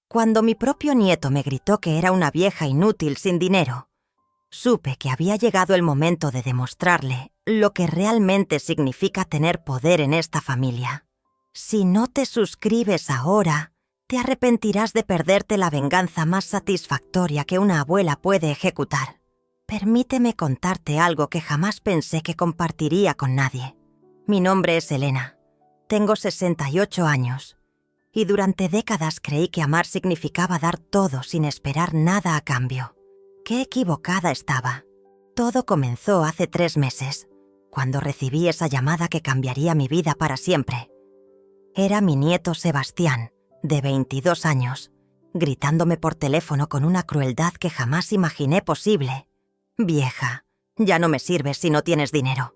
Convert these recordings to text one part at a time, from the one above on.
Cuando mi propio nieto me gritó que era una vieja inútil sin dinero, supe que había llegado el momento de demostrarle lo que realmente significa tener poder en esta familia. Si no te suscribes ahora, te arrepentirás de perderte la venganza más satisfactoria que una abuela puede ejecutar. Permíteme contarte algo que jamás pensé que compartiría con nadie. Mi nombre es Elena. Tengo 68 años. Y durante décadas creí que amar significaba dar todo sin esperar nada a cambio. Qué equivocada estaba. Todo comenzó hace 3 meses, cuando recibí esa llamada que cambiaría mi vida para siempre. Era mi nieto Sebastián, de 22 años, gritándome por teléfono con una crueldad que jamás imaginé posible. «Vieja, ya no me sirves si no tienes dinero».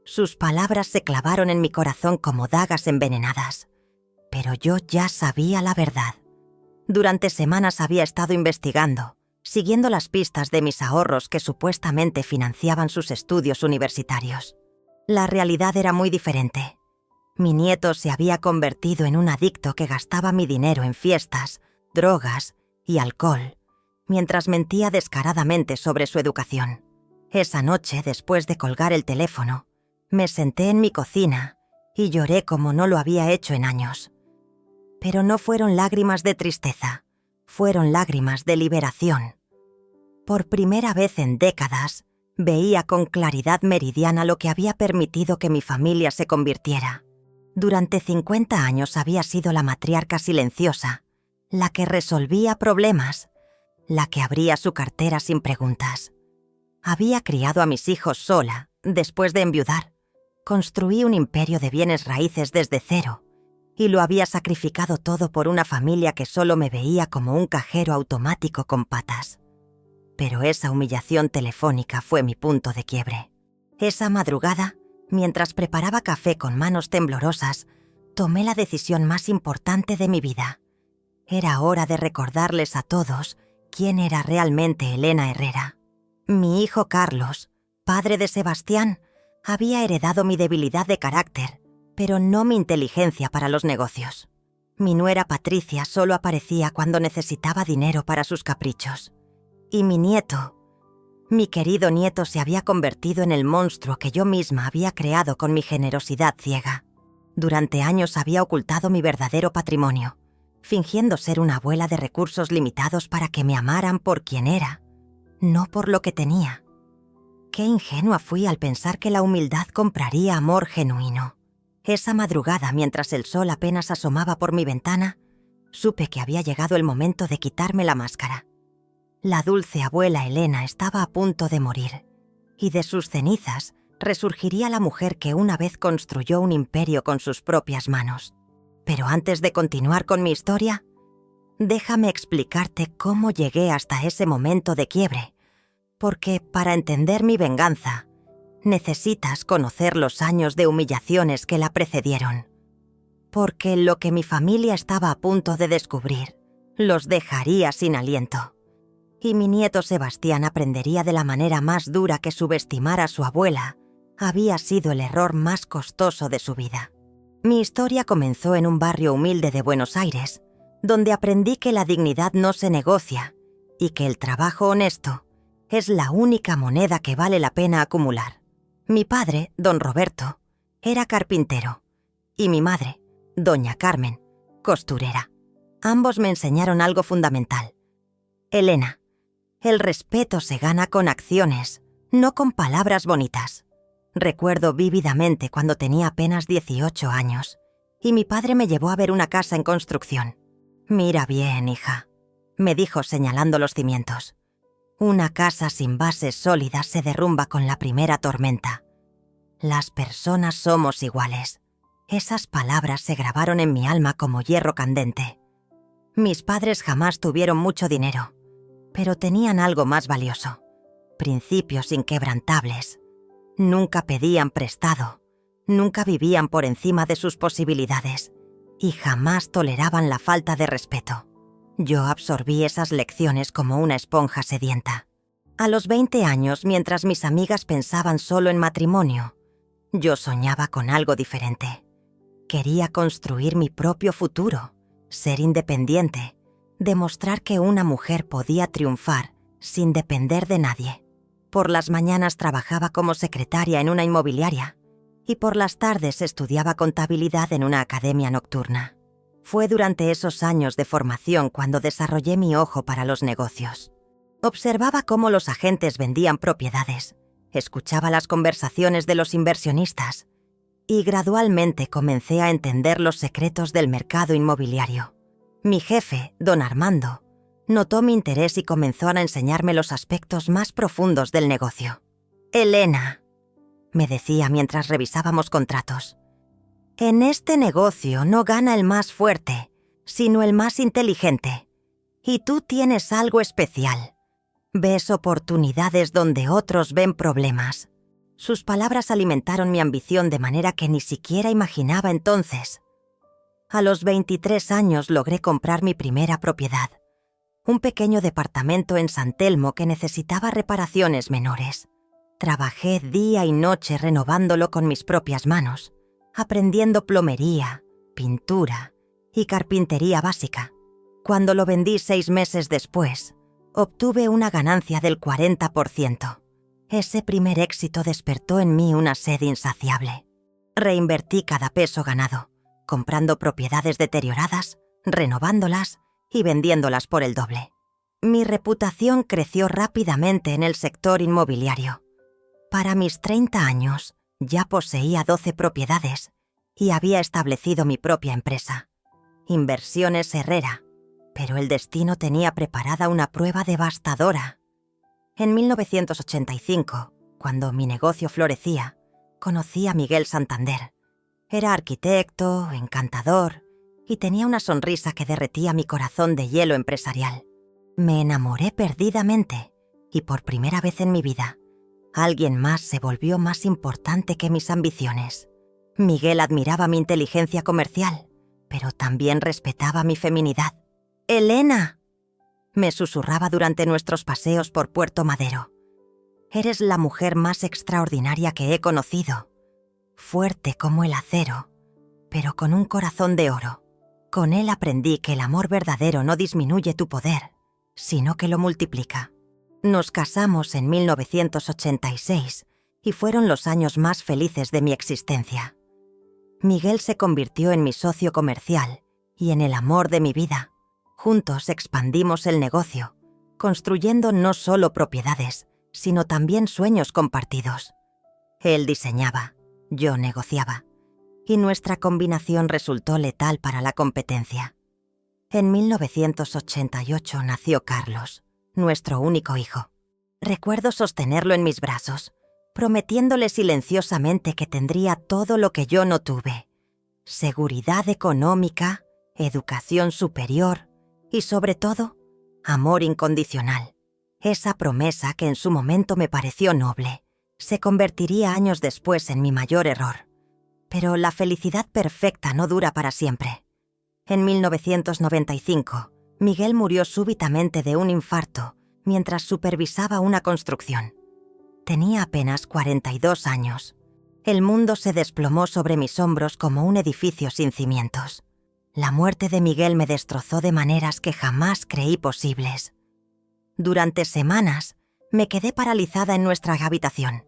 Sus palabras se clavaron en mi corazón como dagas envenenadas. Pero yo ya sabía la verdad. Durante semanas había estado investigando, siguiendo las pistas de mis ahorros que supuestamente financiaban sus estudios universitarios. La realidad era muy diferente. Mi nieto se había convertido en un adicto que gastaba mi dinero en fiestas, drogas y alcohol, mientras mentía descaradamente sobre su educación. Esa noche, después de colgar el teléfono, me senté en mi cocina y lloré como no lo había hecho en años. Pero no fueron lágrimas de tristeza, fueron lágrimas de liberación. Por primera vez en décadas, veía con claridad meridiana lo que había permitido que mi familia se convirtiera. Durante 50 años había sido la matriarca silenciosa, la que resolvía problemas, la que abría su cartera sin preguntas. Había criado a mis hijos sola, después de enviudar. Construí un imperio de bienes raíces desde cero, y lo había sacrificado todo por una familia que solo me veía como un cajero automático con patas. Pero esa humillación telefónica fue mi punto de quiebre. Esa madrugada, mientras preparaba café con manos temblorosas, tomé la decisión más importante de mi vida. Era hora de recordarles a todos quién era realmente Elena Herrera. Mi hijo Carlos, padre de Sebastián, había heredado mi debilidad de carácter, pero no mi inteligencia para los negocios. Mi nuera Patricia solo aparecía cuando necesitaba dinero para sus caprichos. Y mi nieto, mi querido nieto, se había convertido en el monstruo que yo misma había creado con mi generosidad ciega. Durante años había ocultado mi verdadero patrimonio, fingiendo ser una abuela de recursos limitados para que me amaran por quien era, no por lo que tenía. Qué ingenua fui al pensar que la humildad compraría amor genuino. Esa madrugada, mientras el sol apenas asomaba por mi ventana, supe que había llegado el momento de quitarme la máscara. La dulce abuela Elena estaba a punto de morir, y de sus cenizas resurgiría la mujer que una vez construyó un imperio con sus propias manos. Pero antes de continuar con mi historia, déjame explicarte cómo llegué hasta ese momento de quiebre, porque para entender mi venganza, necesitas conocer los años de humillaciones que la precedieron. Porque lo que mi familia estaba a punto de descubrir los dejaría sin aliento. Y mi nieto Sebastián aprendería de la manera más dura que subestimar a su abuela había sido el error más costoso de su vida. Mi historia comenzó en un barrio humilde de Buenos Aires, donde aprendí que la dignidad no se negocia y que el trabajo honesto es la única moneda que vale la pena acumular. Mi padre, don Roberto, era carpintero, y mi madre, doña Carmen, costurera. Ambos me enseñaron algo fundamental. Elena, el respeto se gana con acciones, no con palabras bonitas. Recuerdo vívidamente cuando tenía apenas 18 años, y mi padre me llevó a ver una casa en construcción. «Mira bien, hija», me dijo señalando los cimientos. «Una casa sin bases sólidas se derrumba con la primera tormenta. Las personas somos iguales». Esas palabras se grabaron en mi alma como hierro candente. Mis padres jamás tuvieron mucho dinero, pero tenían algo más valioso: principios inquebrantables. Nunca pedían prestado, nunca vivían por encima de sus posibilidades y jamás toleraban la falta de respeto. Yo absorbí esas lecciones como una esponja sedienta. A los 20 años, mientras mis amigas pensaban solo en matrimonio, yo soñaba con algo diferente. Quería construir mi propio futuro, ser independiente, Demostrar que una mujer podía triunfar sin depender de nadie. Por las mañanas trabajaba como secretaria en una inmobiliaria y por las tardes estudiaba contabilidad en una academia nocturna. Fue durante esos años de formación cuando desarrollé mi ojo para los negocios. Observaba cómo los agentes vendían propiedades, escuchaba las conversaciones de los inversionistas y gradualmente comencé a entender los secretos del mercado inmobiliario. Mi jefe, don Armando, notó mi interés y comenzó a enseñarme los aspectos más profundos del negocio. «Elena», me decía mientras revisábamos contratos, «en este negocio no gana el más fuerte, sino el más inteligente. Y tú tienes algo especial. Ves oportunidades donde otros ven problemas». Sus palabras alimentaron mi ambición de manera que ni siquiera imaginaba entonces. A los 23 años logré comprar mi primera propiedad, un pequeño departamento en San Telmo que necesitaba reparaciones menores. Trabajé día y noche renovándolo con mis propias manos, aprendiendo plomería, pintura y carpintería básica. Cuando lo vendí 6 meses después, obtuve una ganancia del 40%. Ese primer éxito despertó en mí una sed insaciable. Reinvertí cada peso ganado, comprando propiedades deterioradas, renovándolas y vendiéndolas por el doble. Mi reputación creció rápidamente en el sector inmobiliario. Para mis 30 años, ya poseía 12 propiedades y había establecido mi propia empresa, Inversiones Herrera, pero el destino tenía preparada una prueba devastadora. En 1985, cuando mi negocio florecía, conocí a Miguel Santander. Era arquitecto, encantador y tenía una sonrisa que derretía mi corazón de hielo empresarial. Me enamoré perdidamente y por primera vez en mi vida, alguien más se volvió más importante que mis ambiciones. Miguel admiraba mi inteligencia comercial, pero también respetaba mi feminidad. «Elena», me susurraba durante nuestros paseos por Puerto Madero, «eres la mujer más extraordinaria que he conocido. Fuerte como el acero, pero con un corazón de oro. Con él aprendí que el amor verdadero no disminuye tu poder, sino que lo multiplica». Nos casamos en 1986 y fueron los años más felices de mi existencia. Miguel se convirtió en mi socio comercial y en el amor de mi vida. Juntos expandimos el negocio, construyendo no solo propiedades, sino también sueños compartidos. Él diseñaba, yo negociaba, y nuestra combinación resultó letal para la competencia. En 1988 nació Carlos, nuestro único hijo. Recuerdo sostenerlo en mis brazos, prometiéndole silenciosamente que tendría todo lo que yo no tuve: seguridad económica, educación superior y, sobre todo, amor incondicional. Esa promesa, que en su momento me pareció noble, se convertiría años después en mi mayor error. Pero la felicidad perfecta no dura para siempre. En 1995, Miguel murió súbitamente de un infarto mientras supervisaba una construcción. Tenía apenas 42 años. El mundo se desplomó sobre mis hombros como un edificio sin cimientos. La muerte de Miguel me destrozó de maneras que jamás creí posibles. Durante semanas me quedé paralizada en nuestra habitación,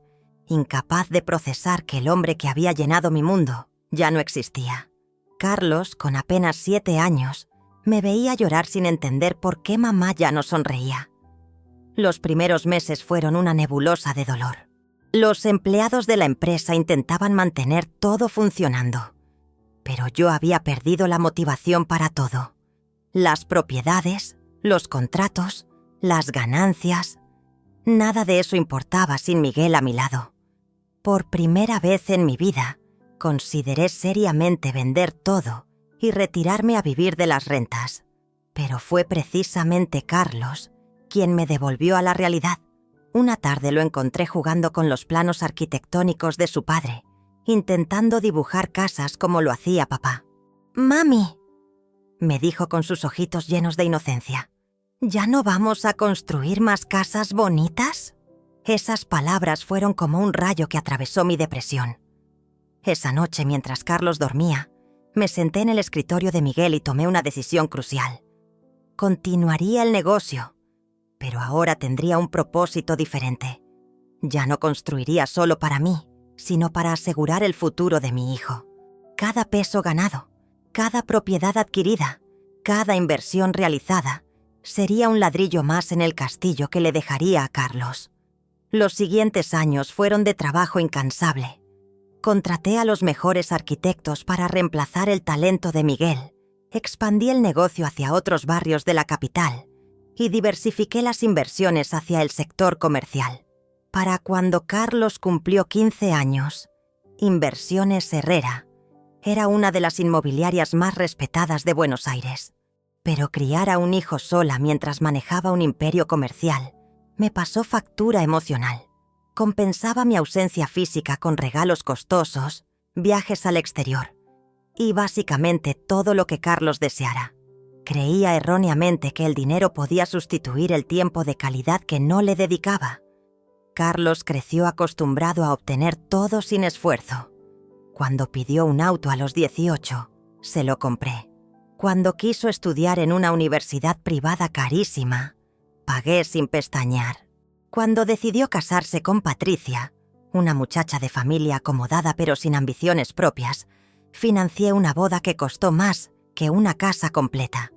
incapaz de procesar que el hombre que había llenado mi mundo ya no existía. Carlos, con apenas 7 años, me veía llorar sin entender por qué mamá ya no sonreía. Los primeros meses fueron una nebulosa de dolor. Los empleados de la empresa intentaban mantener todo funcionando, pero yo había perdido la motivación para todo. Las propiedades, los contratos, las ganancias, nada de eso importaba sin Miguel a mi lado. Por primera vez en mi vida, consideré seriamente vender todo y retirarme a vivir de las rentas. Pero fue precisamente Carlos quien me devolvió a la realidad. Una tarde lo encontré jugando con los planos arquitectónicos de su padre, intentando dibujar casas como lo hacía papá. «Mami», me dijo con sus ojitos llenos de inocencia, «¿ya no vamos a construir más casas bonitas?». Esas palabras fueron como un rayo que atravesó mi depresión. Esa noche, mientras Carlos dormía, me senté en el escritorio de Miguel y tomé una decisión crucial. Continuaría el negocio, pero ahora tendría un propósito diferente. Ya no construiría solo para mí, sino para asegurar el futuro de mi hijo. Cada peso ganado, cada propiedad adquirida, cada inversión realizada, sería un ladrillo más en el castillo que le dejaría a Carlos. Los siguientes años fueron de trabajo incansable. Contraté a los mejores arquitectos para reemplazar el talento de Miguel, expandí el negocio hacia otros barrios de la capital y diversifiqué las inversiones hacia el sector comercial. Para cuando Carlos cumplió 15 años, Inversiones Herrera era una de las inmobiliarias más respetadas de Buenos Aires. Pero criar a un hijo sola mientras manejaba un imperio comercial me pasó factura emocional. Compensaba mi ausencia física con regalos costosos, viajes al exterior y básicamente todo lo que Carlos deseara. Creía erróneamente que el dinero podía sustituir el tiempo de calidad que no le dedicaba. Carlos creció acostumbrado a obtener todo sin esfuerzo. Cuando pidió un auto a los 18, se lo compré. Cuando quiso estudiar en una universidad privada carísima, pagué sin pestañear. Cuando decidió casarse con Patricia, una muchacha de familia acomodada pero sin ambiciones propias, financié una boda que costó más que una casa completa.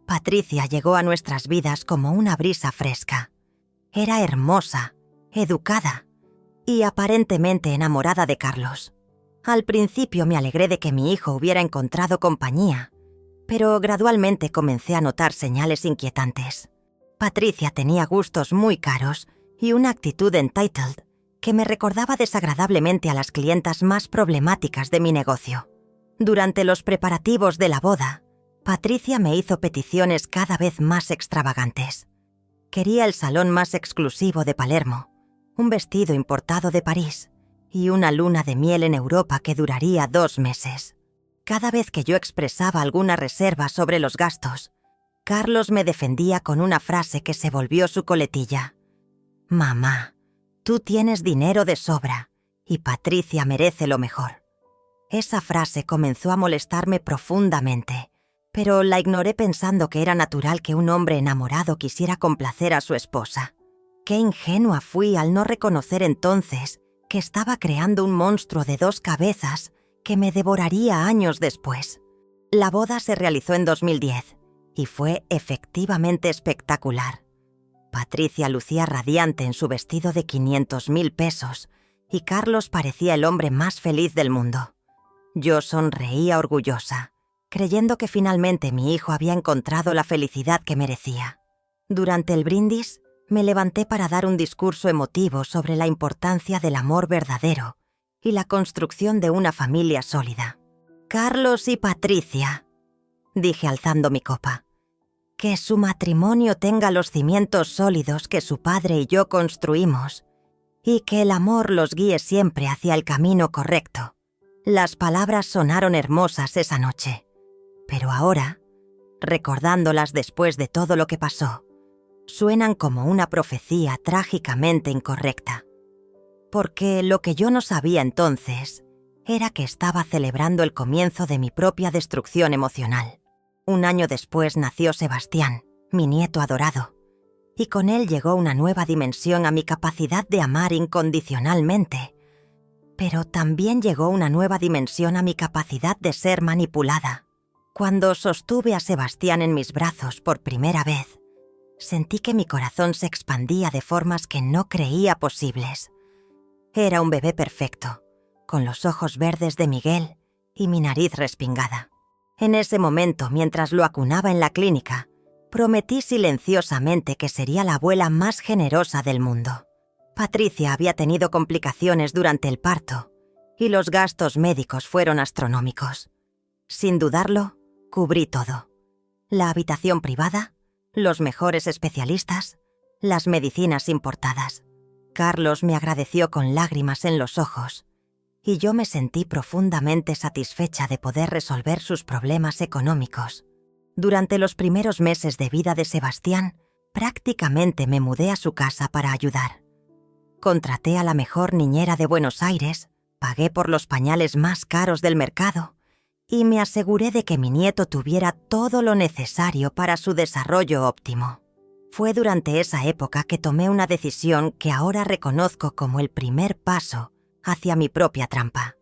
Patricia llegó a nuestras vidas como una brisa fresca. Era hermosa, educada y aparentemente enamorada de Carlos. Al principio me alegré de que mi hijo hubiera encontrado compañía, pero gradualmente comencé a notar señales inquietantes. Patricia tenía gustos muy caros y una actitud entitled que me recordaba desagradablemente a las clientas más problemáticas de mi negocio. Durante los preparativos de la boda, Patricia me hizo peticiones cada vez más extravagantes. Quería el salón más exclusivo de Palermo, un vestido importado de París y una luna de miel en Europa que duraría 2 meses. Cada vez que yo expresaba alguna reserva sobre los gastos, Carlos me defendía con una frase que se volvió su coletilla. «Mamá, tú tienes dinero de sobra y Patricia merece lo mejor». Esa frase comenzó a molestarme profundamente, pero la ignoré pensando que era natural que un hombre enamorado quisiera complacer a su esposa. Qué ingenua fui al no reconocer entonces que estaba creando un monstruo de 2 cabezas que me devoraría años después. La boda se realizó en 2010 y fue efectivamente espectacular. Patricia lucía radiante en su vestido de 500.000 pesos y Carlos parecía el hombre más feliz del mundo. Yo sonreía orgullosa, creyendo que finalmente mi hijo había encontrado la felicidad que merecía. Durante el brindis, me levanté para dar un discurso emotivo sobre la importancia del amor verdadero y la construcción de una familia sólida. «Carlos y Patricia», dije alzando mi copa, «que su matrimonio tenga los cimientos sólidos que su padre y yo construimos y que el amor los guíe siempre hacia el camino correcto». Las palabras sonaron hermosas esa noche, pero ahora, recordándolas después de todo lo que pasó, suenan como una profecía trágicamente incorrecta. Porque lo que yo no sabía entonces era que estaba celebrando el comienzo de mi propia destrucción emocional. 1 año después nació Sebastián, mi nieto adorado, y con él llegó una nueva dimensión a mi capacidad de amar incondicionalmente. Pero también llegó una nueva dimensión a mi capacidad de ser manipulada. Cuando sostuve a Sebastián en mis brazos por primera vez, sentí que mi corazón se expandía de formas que no creía posibles. Era un bebé perfecto, con los ojos verdes de Miguel y mi nariz respingada. En ese momento, mientras lo acunaba en la clínica, prometí silenciosamente que sería la abuela más generosa del mundo. Patricia había tenido complicaciones durante el parto y los gastos médicos fueron astronómicos. Sin dudarlo, cubrí todo. La habitación privada, los mejores especialistas, las medicinas importadas. Carlos me agradeció con lágrimas en los ojos y yo me sentí profundamente satisfecha de poder resolver sus problemas económicos. Durante los primeros meses de vida de Sebastián, prácticamente me mudé a su casa para ayudar. Contraté a la mejor niñera de Buenos Aires, pagué por los pañales más caros del mercado y me aseguré de que mi nieto tuviera todo lo necesario para su desarrollo óptimo. Fue durante esa época que tomé una decisión que ahora reconozco como el primer paso hacia mi propia trampa.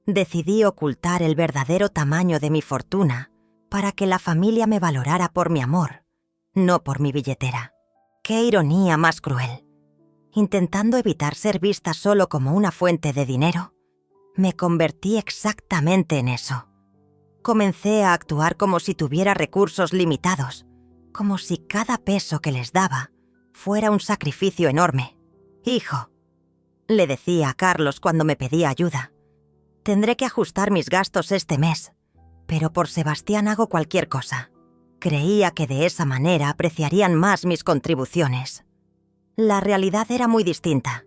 Decidí ocultar el verdadero tamaño de mi fortuna para que la familia me valorara por mi amor, no por mi billetera. ¡Qué ironía más cruel! Intentando evitar ser vista solo como una fuente de dinero, me convertí exactamente en eso. Comencé a actuar como si tuviera recursos limitados, como si cada peso que les daba fuera un sacrificio enorme. «Hijo», le decía a Carlos cuando me pedía ayuda, «tendré que ajustar mis gastos este mes, pero por Sebastián hago cualquier cosa». Creía que de esa manera apreciarían más mis contribuciones. La realidad era muy distinta.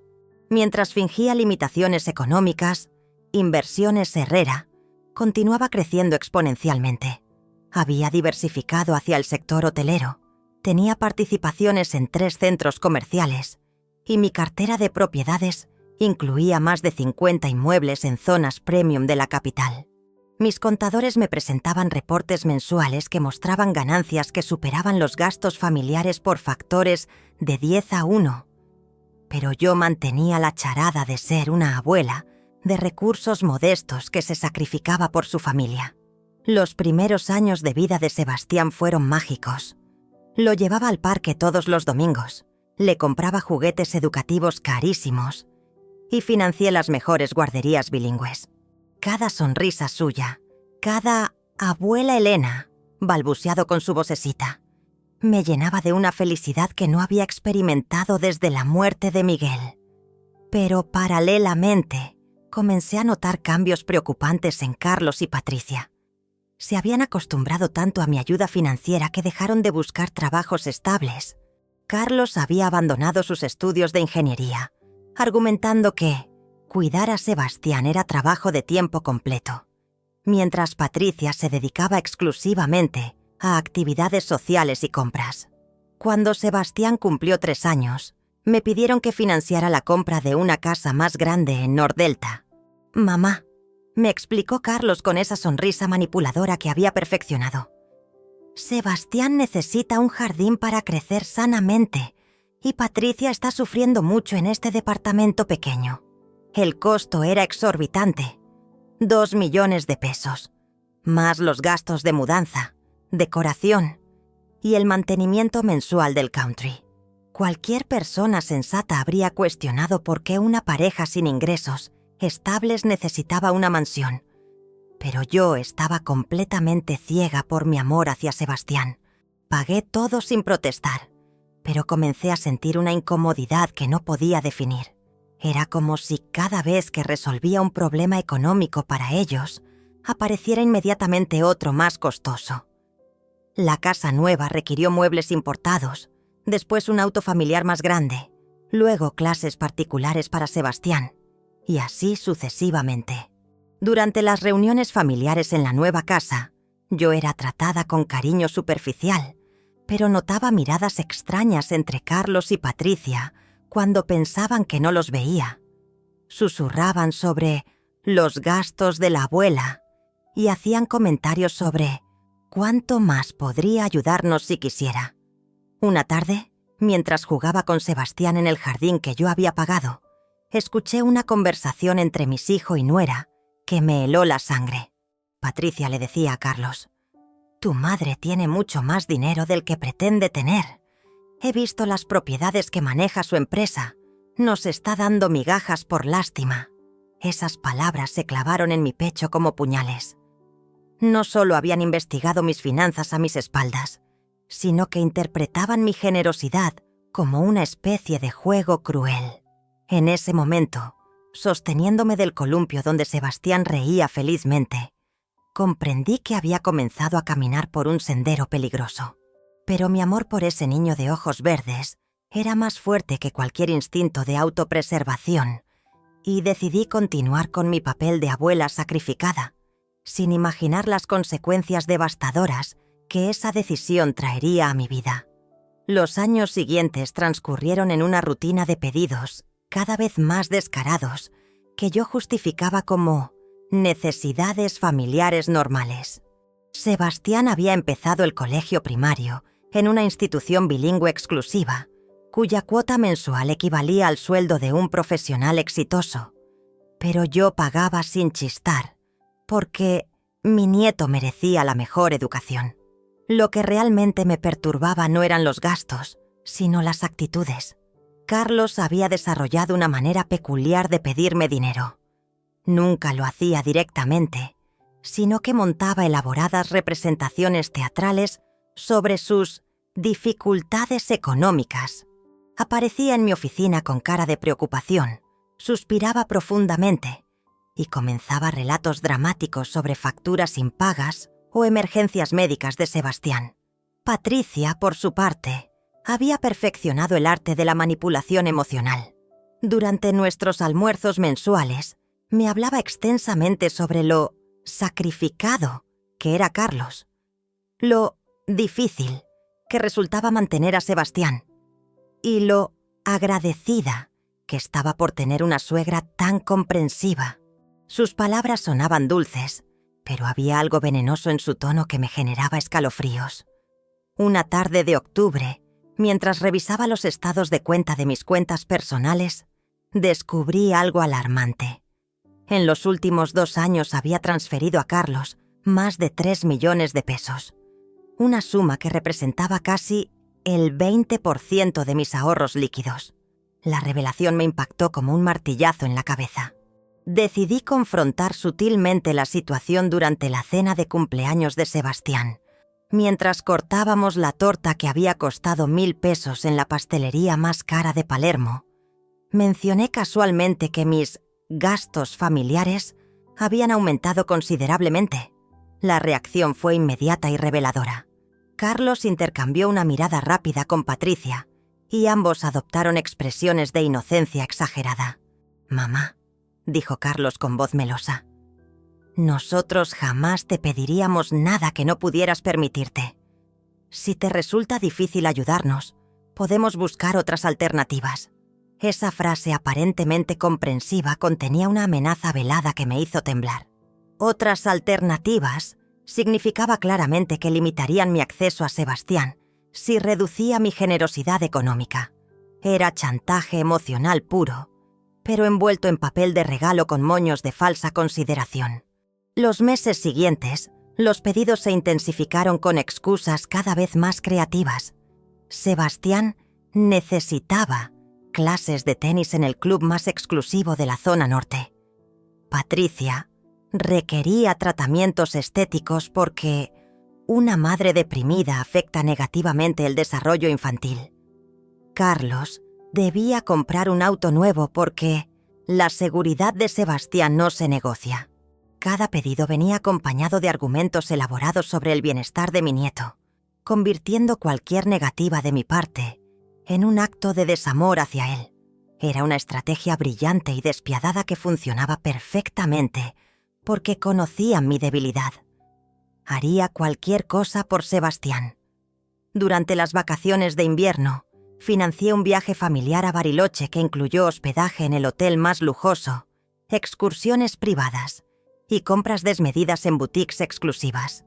Mientras fingía limitaciones económicas, Inversiones Herrera continuaba creciendo exponencialmente. Había diversificado hacia el sector hotelero, tenía participaciones en 3 centros comerciales y mi cartera de propiedades incluía más de 50 inmuebles en zonas premium de la capital. Mis contadores me presentaban reportes mensuales que mostraban ganancias que superaban los gastos familiares por factores de 10 a 1. Pero yo mantenía la charada de ser una abuela de recursos modestos que se sacrificaba por su familia. Los primeros años de vida de Sebastián fueron mágicos. Lo llevaba al parque todos los domingos, le compraba juguetes educativos carísimos y financié las mejores guarderías bilingües. Cada sonrisa suya, cada «abuela Elena», balbuceado con su vocecita, me llenaba de una felicidad que no había experimentado desde la muerte de Miguel. Pero paralelamente, comencé a notar cambios preocupantes en Carlos y Patricia. Se habían acostumbrado tanto a mi ayuda financiera que dejaron de buscar trabajos estables. Carlos había abandonado sus estudios de ingeniería, argumentando que cuidar a Sebastián era trabajo de tiempo completo, mientras Patricia se dedicaba exclusivamente a actividades sociales y compras. Cuando Sebastián cumplió 3 años, me pidieron que financiara la compra de una casa más grande en Nordelta. «Mamá», me explicó Carlos con esa sonrisa manipuladora que había perfeccionado, «Sebastián necesita un jardín para crecer sanamente y Patricia está sufriendo mucho en este departamento pequeño». El costo era exorbitante, 2 millones de pesos, más los gastos de mudanza, decoración y el mantenimiento mensual del country. Cualquier persona sensata habría cuestionado por qué una pareja sin ingresos estables necesitaba una mansión, pero yo estaba completamente ciega por mi amor hacia Sebastián. Pagué todo sin protestar, pero comencé a sentir una incomodidad que no podía definir. Era como si cada vez que resolvía un problema económico para ellos, apareciera inmediatamente otro más costoso. La casa nueva requirió muebles importados, después un auto familiar más grande, luego clases particulares para Sebastián, y así sucesivamente. Durante las reuniones familiares en la nueva casa, yo era tratada con cariño superficial, pero notaba miradas extrañas entre Carlos y Patricia cuando pensaban que no los veía. Susurraban sobre los gastos de la abuela y hacían comentarios sobre cuánto más podría ayudarnos si quisiera. Una tarde, mientras jugaba con Sebastián en el jardín que yo había pagado, escuché una conversación entre mis hijo y nuera que me heló la sangre. Patricia le decía a Carlos: «Tu madre tiene mucho más dinero del que pretende tener. He visto las propiedades que maneja su empresa. Nos está dando migajas por lástima». Esas palabras se clavaron en mi pecho como puñales. No solo habían investigado mis finanzas a mis espaldas, sino que interpretaban mi generosidad como una especie de juego cruel. En ese momento, sosteniéndome del columpio donde Sebastián reía felizmente, comprendí que había comenzado a caminar por un sendero peligroso. Pero mi amor por ese niño de ojos verdes era más fuerte que cualquier instinto de autopreservación, y decidí continuar con mi papel de abuela sacrificada, sin imaginar las consecuencias devastadoras que esa decisión traería a mi vida. Los años siguientes transcurrieron en una rutina de pedidos cada vez más descarados que yo justificaba como Necesidades familiares normales. Sebastián había empezado el colegio primario en una institución bilingüe exclusiva, cuya cuota mensual equivalía al sueldo de un profesional exitoso. Pero yo pagaba sin chistar, porque mi nieto merecía la mejor educación. Lo que realmente me perturbaba no eran los gastos, sino las actitudes. Carlos había desarrollado una manera peculiar de pedirme dinero. Nunca lo hacía directamente, sino que montaba elaboradas representaciones teatrales sobre sus dificultades económicas. Aparecía en mi oficina con cara de preocupación, suspiraba profundamente y comenzaba relatos dramáticos sobre facturas impagas o emergencias médicas de Sebastián. Patricia, por su parte, había perfeccionado el arte de la manipulación emocional. Durante nuestros almuerzos mensuales, me hablaba extensamente sobre lo sacrificado que era Carlos, lo difícil que resultaba mantener a Sebastián y lo agradecida que estaba por tener una suegra tan comprensiva. Sus palabras sonaban dulces, pero había algo venenoso en su tono que me generaba escalofríos. Una tarde de octubre, mientras revisaba los estados de cuenta de mis cuentas personales, descubrí algo alarmante. En los últimos 2 años había transferido a Carlos más de 3 millones de pesos, una suma que representaba casi el 20% de mis ahorros líquidos. La revelación me impactó como un martillazo en la cabeza. Decidí confrontar sutilmente la situación durante la cena de cumpleaños de Sebastián, mientras cortábamos la torta que había costado 1.000 pesos en la pastelería más cara de Palermo. Mencioné casualmente que mis gastos familiares habían aumentado considerablemente. La reacción fue inmediata y reveladora. Carlos intercambió una mirada rápida con Patricia y ambos adoptaron expresiones de inocencia exagerada. «Mamá», dijo Carlos con voz melosa, «nosotros jamás te pediríamos nada que no pudieras permitirte. Si te resulta difícil ayudarnos, podemos buscar otras alternativas». Esa frase aparentemente comprensiva contenía una amenaza velada que me hizo temblar. Otras alternativas significaba claramente que limitarían mi acceso a Sebastián si reducía mi generosidad económica. Era chantaje emocional puro, pero envuelto en papel de regalo con moños de falsa consideración. Los meses siguientes, los pedidos se intensificaron con excusas cada vez más creativas. Sebastián necesitaba clases de tenis en el club más exclusivo de la zona norte. Patricia requería tratamientos estéticos porque una madre deprimida afecta negativamente el desarrollo infantil. Carlos debía comprar un auto nuevo porque la seguridad de Sebastián no se negocia. Cada pedido venía acompañado de argumentos elaborados sobre el bienestar de mi nieto, convirtiendo cualquier negativa de mi parte en un acto de desamor hacia él. Era una estrategia brillante y despiadada que funcionaba perfectamente porque conocían mi debilidad. Haría cualquier cosa por Sebastián. Durante las vacaciones de invierno, financié un viaje familiar a Bariloche que incluyó hospedaje en el hotel más lujoso, excursiones privadas y compras desmedidas en boutiques exclusivas.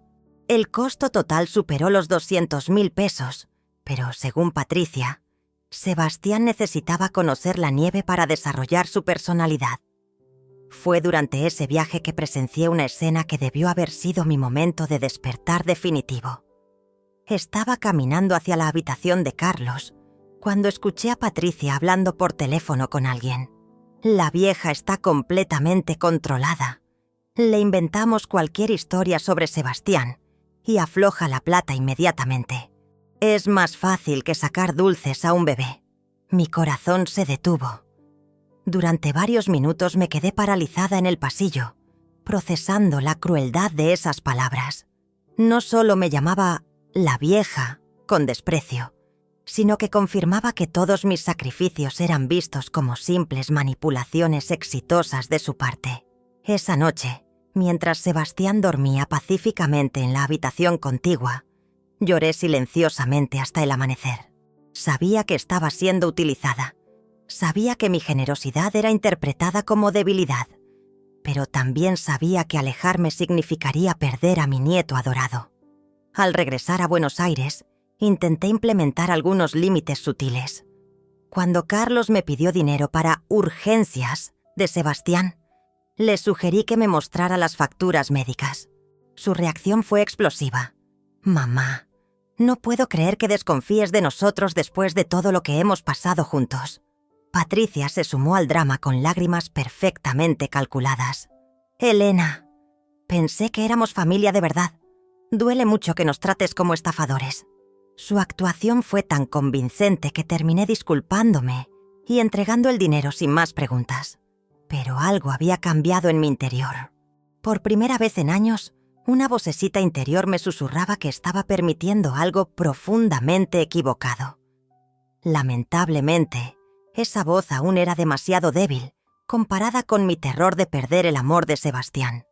El costo total superó los 200.000 pesos, pero según Patricia, Sebastián necesitaba conocer la nieve para desarrollar su personalidad. Fue durante ese viaje que presencié una escena que debió haber sido mi momento de despertar definitivo. Estaba caminando hacia la habitación de Carlos cuando escuché a Patricia hablando por teléfono con alguien. La vieja está completamente controlada. Le inventamos cualquier historia sobre Sebastián y afloja la plata inmediatamente. Es más fácil que sacar dulces a un bebé. Mi corazón se detuvo. Durante varios minutos me quedé paralizada en el pasillo, procesando la crueldad de esas palabras. No solo me llamaba la vieja con desprecio, sino que confirmaba que todos mis sacrificios eran vistos como simples manipulaciones exitosas de su parte. Esa noche, mientras Sebastián dormía pacíficamente en la habitación contigua, lloré silenciosamente hasta el amanecer. Sabía que estaba siendo utilizada. Sabía que mi generosidad era interpretada como debilidad, pero también sabía que alejarme significaría perder a mi nieto adorado. Al regresar a Buenos Aires, intenté implementar algunos límites sutiles. Cuando Carlos me pidió dinero para urgencias de Sebastián, le sugerí que me mostrara las facturas médicas. Su reacción fue explosiva. «Mamá, no puedo creer que desconfíes de nosotros después de todo lo que hemos pasado juntos». Patricia se sumó al drama con lágrimas perfectamente calculadas. «Elena, pensé que éramos familia de verdad. Duele mucho que nos trates como estafadores». Su actuación fue tan convincente que terminé disculpándome y entregando el dinero sin más preguntas. Pero algo había cambiado en mi interior. Por primera vez en años, una vocecita interior me susurraba que estaba permitiendo algo profundamente equivocado. Lamentablemente, esa voz aún era demasiado débil comparada con mi terror de perder el amor de Sebastián.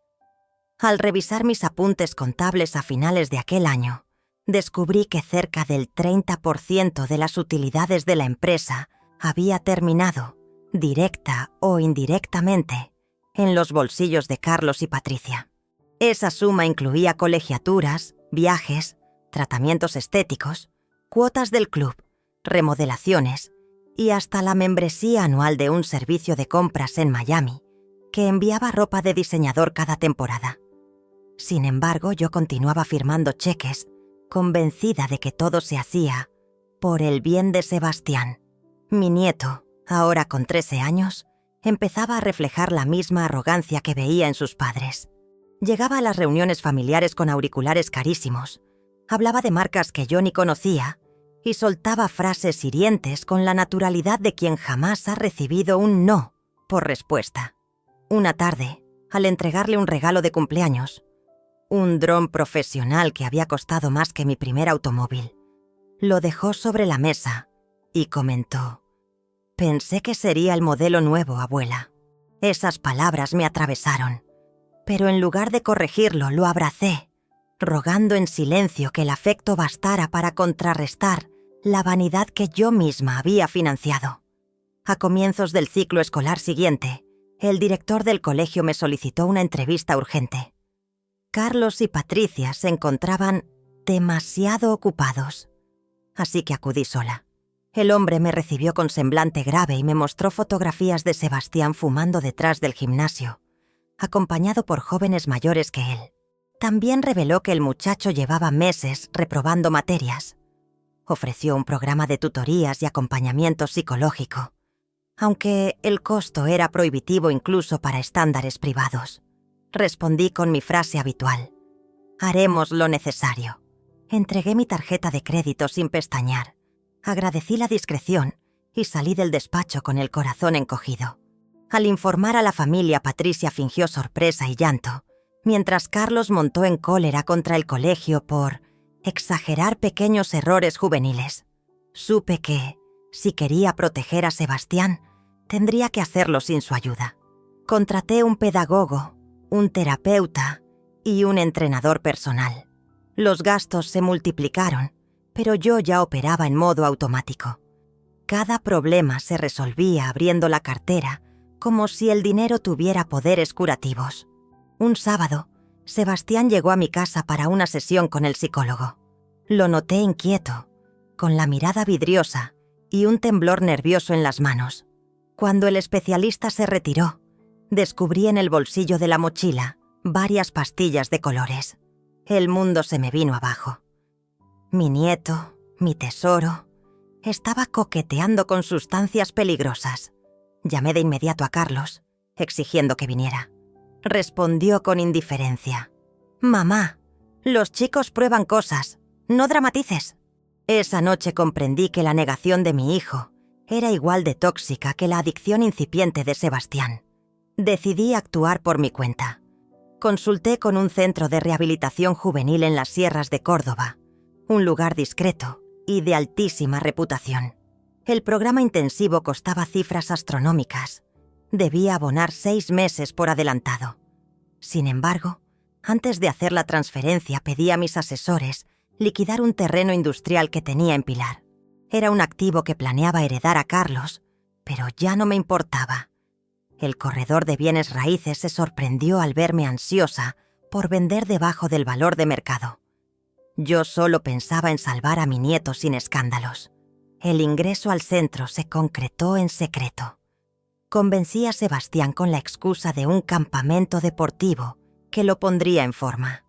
Al revisar mis apuntes contables a finales de aquel año, descubrí que cerca del 30% de las utilidades de la empresa había terminado, directa o indirectamente, en los bolsillos de Carlos y Patricia. Esa suma incluía colegiaturas, viajes, tratamientos estéticos, cuotas del club, remodelaciones y hasta la membresía anual de un servicio de compras en Miami, que enviaba ropa de diseñador cada temporada. Sin embargo, yo continuaba firmando cheques, convencida de que todo se hacía por el bien de Sebastián. Mi nieto, ahora con 13 años, empezaba a reflejar la misma arrogancia que veía en sus padres. Llegaba a las reuniones familiares con auriculares carísimos, hablaba de marcas que yo ni conocía y soltaba frases hirientes con la naturalidad de quien jamás ha recibido un no por respuesta. Una tarde, al entregarle un regalo de cumpleaños, un dron profesional que había costado más que mi primer automóvil, lo dejó sobre la mesa y comentó: «Pensé que sería el modelo nuevo, abuela». Esas palabras me atravesaron, pero en lugar de corregirlo, lo abracé, rogando en silencio que el afecto bastara para contrarrestar la vanidad que yo misma había financiado. A comienzos del ciclo escolar siguiente, el director del colegio me solicitó una entrevista urgente. Carlos y Patricia se encontraban demasiado ocupados, así que acudí sola. El hombre me recibió con semblante grave y me mostró fotografías de Sebastián fumando detrás del gimnasio, acompañado por jóvenes mayores que él. También reveló que el muchacho llevaba meses reprobando materias. Ofreció un programa de tutorías y acompañamiento psicológico, aunque el costo era prohibitivo incluso para estándares privados. Respondí con mi frase habitual: «Haremos lo necesario». Entregué mi tarjeta de crédito sin pestañear, agradecí la discreción y salí del despacho con el corazón encogido. Al informar a la familia, Patricia fingió sorpresa y llanto, mientras Carlos montó en cólera contra el colegio por exagerar pequeños errores juveniles. Supe que, si quería proteger a Sebastián, tendría que hacerlo sin su ayuda. Contraté un pedagogo, un terapeuta y un entrenador personal. Los gastos se multiplicaron, pero yo ya operaba en modo automático. Cada problema se resolvía abriendo la cartera, como si el dinero tuviera poderes curativos. Un sábado, Sebastián llegó a mi casa para una sesión con el psicólogo. Lo noté inquieto, con la mirada vidriosa y un temblor nervioso en las manos. Cuando el especialista se retiró, descubrí en el bolsillo de la mochila varias pastillas de colores. El mundo se me vino abajo. Mi nieto, mi tesoro, estaba coqueteando con sustancias peligrosas. Llamé de inmediato a Carlos, exigiendo que viniera. Respondió con indiferencia: «Mamá, los chicos prueban cosas, no dramatices». Esa noche comprendí que la negación de mi hijo era igual de tóxica que la adicción incipiente de Sebastián. Decidí actuar por mi cuenta. Consulté con un centro de rehabilitación juvenil en las sierras de Córdoba, un lugar discreto y de altísima reputación. El programa intensivo costaba cifras astronómicas. Debía abonar 6 meses por adelantado. Sin embargo, antes de hacer la transferencia pedí a mis asesores liquidar un terreno industrial que tenía en Pilar. Era un activo que planeaba heredar a Carlos, pero ya no me importaba. El corredor de bienes raíces se sorprendió al verme ansiosa por vender debajo del valor de mercado. Yo solo pensaba en salvar a mi nieto sin escándalos. El ingreso al centro se concretó en secreto. Convencí a Sebastián con la excusa de un campamento deportivo que lo pondría en forma.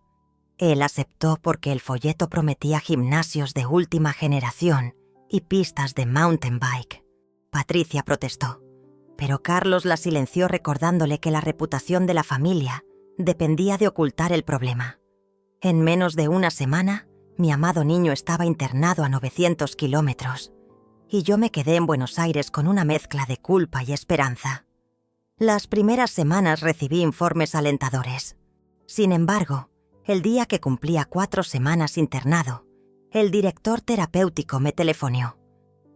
Él aceptó porque el folleto prometía gimnasios de última generación y pistas de mountain bike. Patricia protestó, pero Carlos la silenció recordándole que la reputación de la familia dependía de ocultar el problema. En menos de una semana, mi amado niño estaba internado a 900 kilómetros y yo me quedé en Buenos Aires con una mezcla de culpa y esperanza. Las primeras semanas recibí informes alentadores. Sin embargo, el día que cumplía 4 semanas internado, el director terapéutico me telefoneó.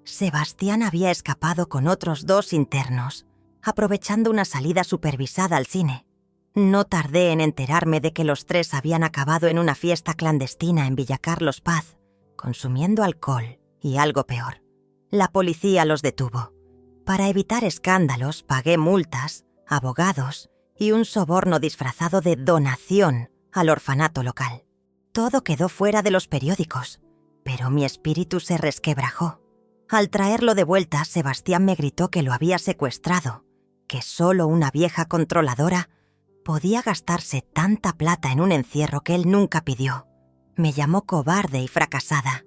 Sebastián había escapado con otros 2 internos, aprovechando una salida supervisada al cine. No tardé en enterarme de que los 3 habían acabado en una fiesta clandestina en Villa Carlos Paz, consumiendo alcohol y algo peor. La policía los detuvo. Para evitar escándalos, pagué multas, abogados y un soborno disfrazado de donación al orfanato local. Todo quedó fuera de los periódicos, pero mi espíritu se resquebrajó. Al traerlo de vuelta, Sebastián me gritó que lo había secuestrado, que solo una vieja controladora podía gastarse tanta plata en un encierro que él nunca pidió. Me llamó cobarde y fracasada.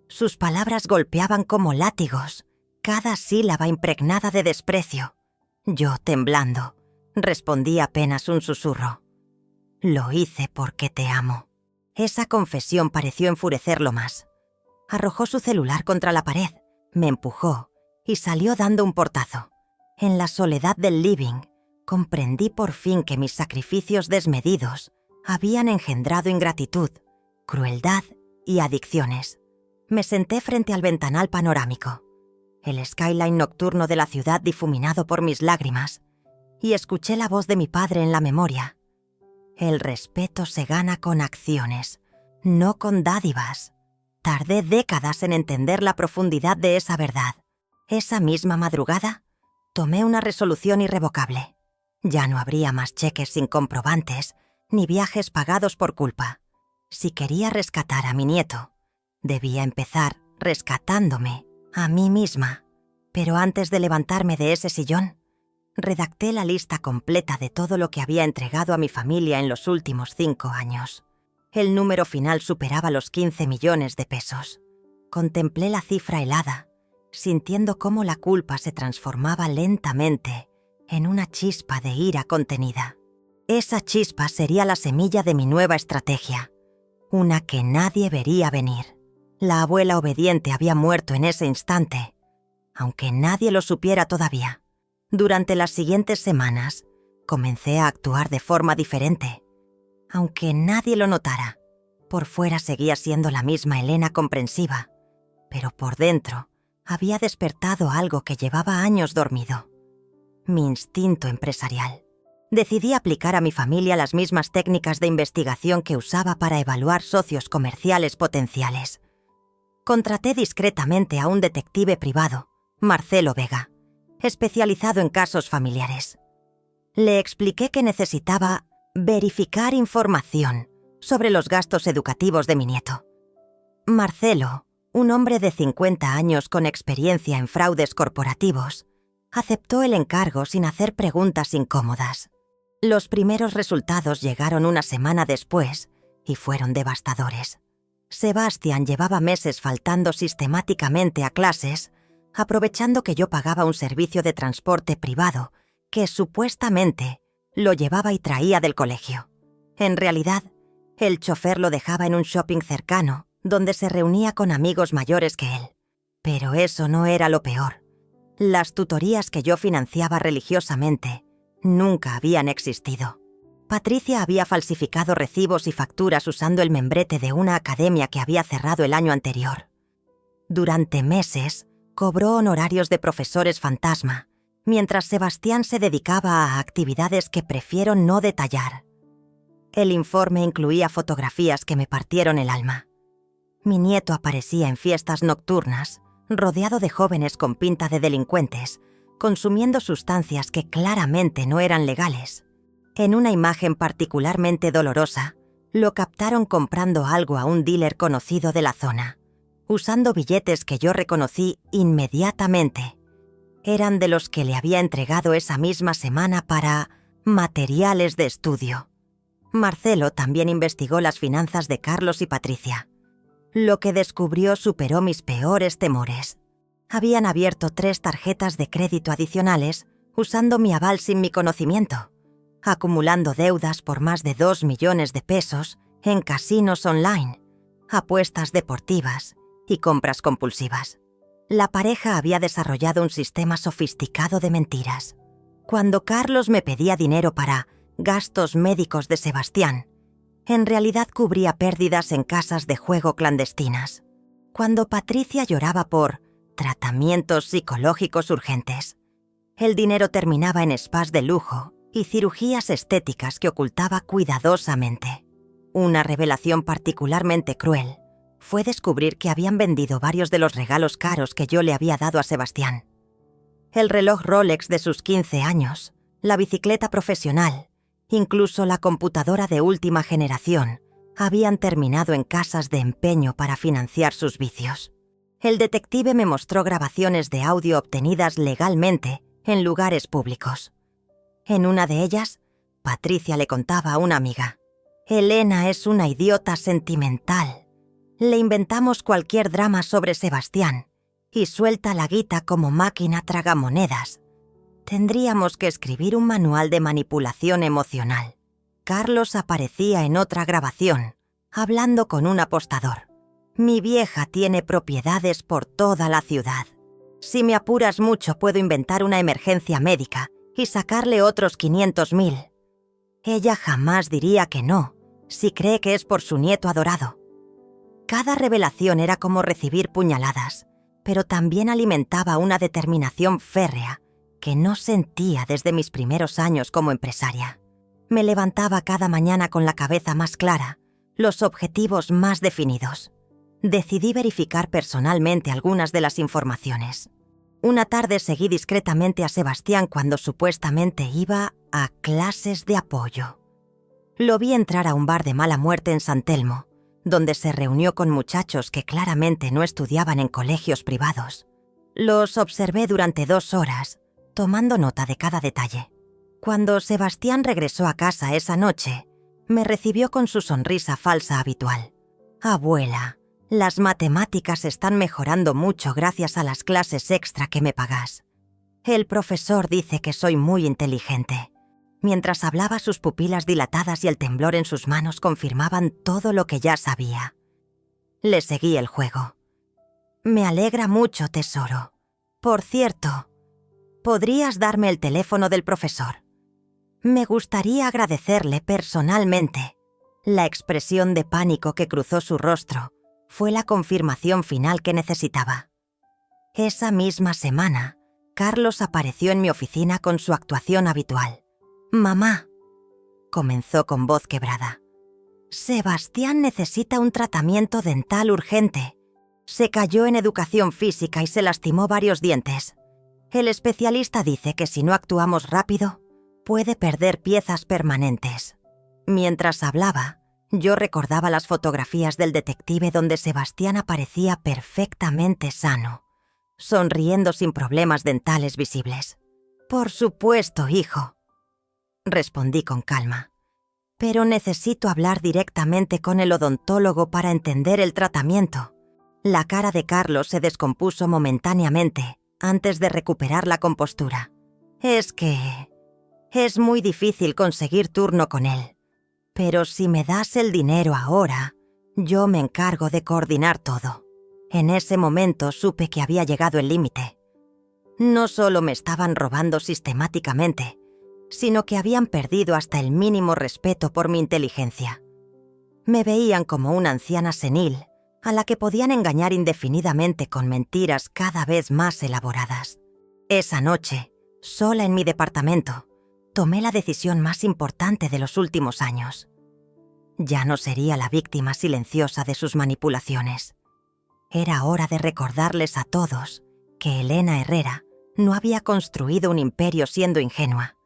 Sus palabras golpeaban como látigos, cada sílaba impregnada de desprecio. Yo, temblando, respondí apenas un susurro. Lo hice porque te amo. Esa confesión pareció enfurecerlo más. Arrojó su celular contra la pared, me empujó y salió dando un portazo. En la soledad del living, comprendí por fin que mis sacrificios desmedidos habían engendrado ingratitud, crueldad y adicciones. Me senté frente al ventanal panorámico, el skyline nocturno de la ciudad difuminado por mis lágrimas, y escuché la voz de mi padre en la memoria. El respeto se gana con acciones, no con dádivas. Tardé décadas en entender la profundidad de esa verdad. Esa misma madrugada, tomé una resolución irrevocable. Ya no habría más cheques sin comprobantes, ni viajes pagados por culpa. Si quería rescatar a mi nieto, debía empezar rescatándome a mí misma. Pero antes de levantarme de ese sillón, redacté la lista completa de todo lo que había entregado a mi familia en los últimos 5 años. El número final superaba los 15 millones de pesos. Contemplé la cifra helada, sintiendo cómo la culpa se transformaba lentamente en una chispa de ira contenida. Esa chispa sería la semilla de mi nueva estrategia, una que nadie vería venir. La abuela obediente había muerto en ese instante, aunque nadie lo supiera todavía. Durante las siguientes semanas, comencé a actuar de forma diferente. Aunque nadie lo notara, por fuera seguía siendo la misma Elena comprensiva, pero por dentro había despertado algo que llevaba años dormido. Mi instinto empresarial. Decidí aplicar a mi familia las mismas técnicas de investigación que usaba para evaluar socios comerciales potenciales. Contraté discretamente a un detective privado, Marcelo Vega, especializado en casos familiares. Le expliqué que necesitaba verificar información sobre los gastos educativos de mi nieto. Marcelo, un hombre de 50 años con experiencia en fraudes corporativos, aceptó el encargo sin hacer preguntas incómodas. Los primeros resultados llegaron una semana después y fueron devastadores. Sebastián llevaba meses faltando sistemáticamente a clases, aprovechando que yo pagaba un servicio de transporte privado que supuestamente lo llevaba y traía del colegio. En realidad, el chofer lo dejaba en un shopping cercano, donde se reunía con amigos mayores que él. Pero eso no era lo peor. Las tutorías que yo financiaba religiosamente nunca habían existido. Patricia había falsificado recibos y facturas usando el membrete de una academia que había cerrado el año anterior. Durante meses, cobró honorarios de profesores fantasma, mientras Sebastián se dedicaba a actividades que prefiero no detallar. El informe incluía fotografías que me partieron el alma. Mi nieto aparecía en fiestas nocturnas, rodeado de jóvenes con pinta de delincuentes, consumiendo sustancias que claramente no eran legales. En una imagen particularmente dolorosa, lo captaron comprando algo a un dealer conocido de la zona, usando billetes que yo reconocí inmediatamente. Eran de los que le había entregado esa misma semana para materiales de estudio. Marcelo también investigó las finanzas de Carlos y Patricia. Lo que descubrió superó mis peores temores. Habían abierto 3 tarjetas de crédito adicionales usando mi aval sin mi conocimiento, acumulando deudas por más de 2 millones de pesos en casinos online, apuestas deportivas y compras compulsivas. La pareja había desarrollado un sistema sofisticado de mentiras. Cuando Carlos me pedía dinero para gastos médicos de Sebastián, en realidad cubría pérdidas en casas de juego clandestinas. Cuando Patricia lloraba por tratamientos psicológicos urgentes, el dinero terminaba en spas de lujo y cirugías estéticas que ocultaba cuidadosamente. Una revelación particularmente cruel fue descubrir que habían vendido varios de los regalos caros que yo le había dado a Sebastián. El reloj Rolex de sus 15 años, la bicicleta profesional, incluso la computadora de última generación, habían terminado en casas de empeño para financiar sus vicios. El detective me mostró grabaciones de audio obtenidas legalmente en lugares públicos. En una de ellas, Patricia le contaba a una amiga: «Elena es una idiota sentimental. Le inventamos cualquier drama sobre Sebastián y suelta la guita como máquina tragamonedas. Tendríamos que escribir un manual de manipulación emocional». Carlos aparecía en otra grabación, hablando con un apostador. «Mi vieja tiene propiedades por toda la ciudad. Si me apuras mucho, puedo inventar una emergencia médica y sacarle otros 500.000. Ella jamás diría que no, si cree que es por su nieto adorado». Cada revelación era como recibir puñaladas, pero también alimentaba una determinación férrea que no sentía desde mis primeros años como empresaria. Me levantaba cada mañana con la cabeza más clara, los objetivos más definidos. Decidí verificar personalmente algunas de las informaciones. Una tarde seguí discretamente a Sebastián cuando supuestamente iba a clases de apoyo. Lo vi entrar a un bar de mala muerte en San Telmo, donde se reunió con muchachos que claramente no estudiaban en colegios privados. Los observé durante 2 horas, tomando nota de cada detalle. Cuando Sebastián regresó a casa esa noche, me recibió con su sonrisa falsa habitual. «Abuela, las matemáticas están mejorando mucho gracias a las clases extra que me pagas. El profesor dice que soy muy inteligente». Mientras hablaba, sus pupilas dilatadas y el temblor en sus manos confirmaban todo lo que ya sabía. Le seguí el juego. «Me alegra mucho, tesoro. Por cierto, ¿podrías darme el teléfono del profesor? Me gustaría agradecerle personalmente». La expresión de pánico que cruzó su rostro fue la confirmación final que necesitaba. Esa misma semana, Carlos apareció en mi oficina con su actuación habitual. «Mamá», comenzó con voz quebrada, «Sebastián necesita un tratamiento dental urgente. Se cayó en educación física y se lastimó varios dientes. El especialista dice que si no actuamos rápido, puede perder piezas permanentes». Mientras hablaba, yo recordaba las fotografías del detective donde Sebastián aparecía perfectamente sano, sonriendo sin problemas dentales visibles. «Por supuesto, hijo», respondí con calma, «pero necesito hablar directamente con el odontólogo para entender el tratamiento». La cara de Carlos se descompuso momentáneamente antes de recuperar la compostura. «Es que es muy difícil conseguir turno con él, pero si me das el dinero ahora, yo me encargo de coordinar todo». En ese momento supe que había llegado el límite. No solo me estaban robando sistemáticamente, sino que habían perdido hasta el mínimo respeto por mi inteligencia. Me veían como una anciana senil a la que podían engañar indefinidamente con mentiras cada vez más elaboradas. Esa noche, sola en mi departamento, tomé la decisión más importante de los últimos años. Ya no sería la víctima silenciosa de sus manipulaciones. Era hora de recordarles a todos que Elena Herrera no había construido un imperio siendo ingenua,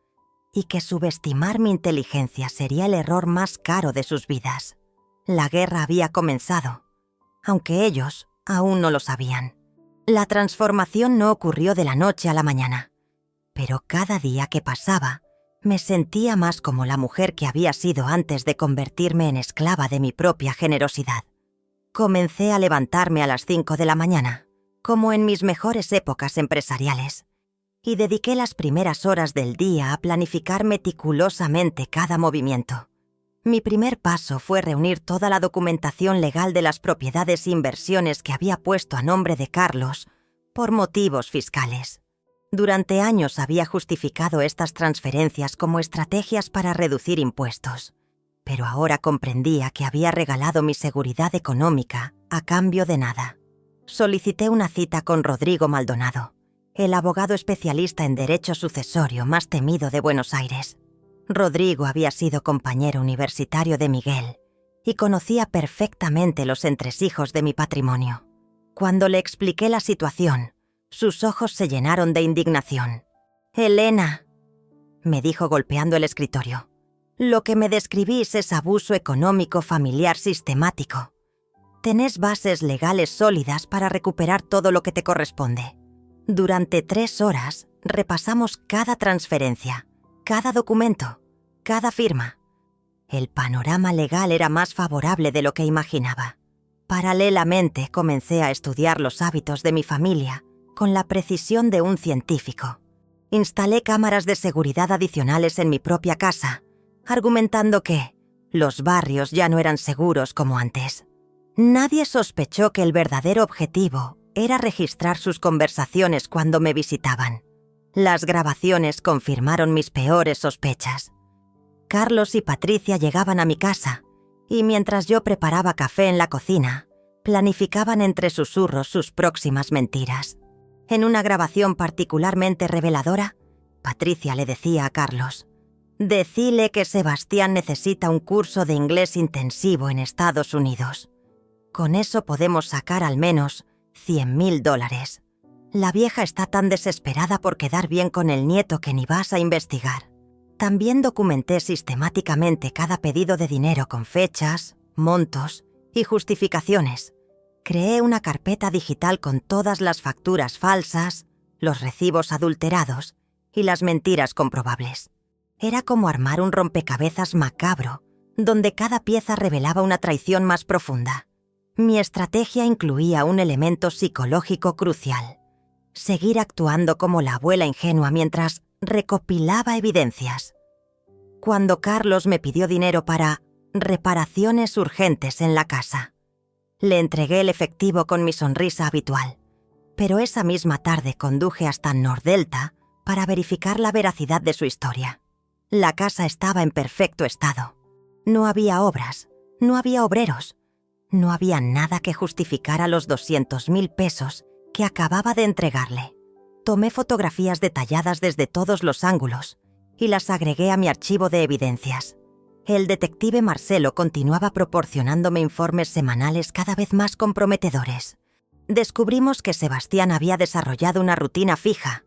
y que subestimar mi inteligencia sería el error más caro de sus vidas. La guerra había comenzado, aunque ellos aún no lo sabían. La transformación no ocurrió de la noche a la mañana, pero cada día que pasaba, me sentía más como la mujer que había sido antes de convertirme en esclava de mi propia generosidad. Comencé a levantarme a las 5 de la mañana, como en mis mejores épocas empresariales, y dediqué las primeras horas del día a planificar meticulosamente cada movimiento. Mi primer paso fue reunir toda la documentación legal de las propiedades e inversiones que había puesto a nombre de Carlos por motivos fiscales. Durante años había justificado estas transferencias como estrategias para reducir impuestos, pero ahora comprendía que había regalado mi seguridad económica a cambio de nada. Solicité una cita con Rodrigo Maldonado, el abogado especialista en derecho sucesorio más temido de Buenos Aires. Rodrigo había sido compañero universitario de Miguel y conocía perfectamente los entresijos de mi patrimonio. Cuando le expliqué la situación, sus ojos se llenaron de indignación. «Elena», me dijo golpeando el escritorio, «lo que me describís es abuso económico familiar sistemático. Tenés bases legales sólidas para recuperar todo lo que te corresponde». Durante 3 horas repasamos cada transferencia, cada documento, cada firma. El panorama legal era más favorable de lo que imaginaba. Paralelamente comencé a estudiar los hábitos de mi familia con la precisión de un científico. Instalé cámaras de seguridad adicionales en mi propia casa, argumentando que los barrios ya no eran seguros como antes. Nadie sospechó que el verdadero objetivo era registrar sus conversaciones cuando me visitaban. Las grabaciones confirmaron mis peores sospechas. Carlos y Patricia llegaban a mi casa y mientras yo preparaba café en la cocina, planificaban entre susurros sus próximas mentiras. En una grabación particularmente reveladora, Patricia le decía a Carlos: «Decile que Sebastián necesita un curso de inglés intensivo en Estados Unidos. Con eso podemos sacar al menos $100.000. La vieja está tan desesperada por quedar bien con el nieto que ni vas a investigar». También documenté sistemáticamente cada pedido de dinero con fechas, montos y justificaciones. Creé una carpeta digital con todas las facturas falsas, los recibos adulterados y las mentiras comprobables. Era como armar un rompecabezas macabro, donde cada pieza revelaba una traición más profunda. Mi estrategia incluía un elemento psicológico crucial: seguir actuando como la abuela ingenua mientras recopilaba evidencias. Cuando Carlos me pidió dinero para reparaciones urgentes en la casa, le entregué el efectivo con mi sonrisa habitual, pero esa misma tarde conduje hasta Nordelta para verificar la veracidad de su historia. La casa estaba en perfecto estado. No había obras, no había obreros, no había nada que justificara los 200.000 pesos que acababa de entregarle. Tomé fotografías detalladas desde todos los ángulos y las agregué a mi archivo de evidencias. El detective Marcelo continuaba proporcionándome informes semanales cada vez más comprometedores. Descubrimos que Sebastián había desarrollado una rutina fija.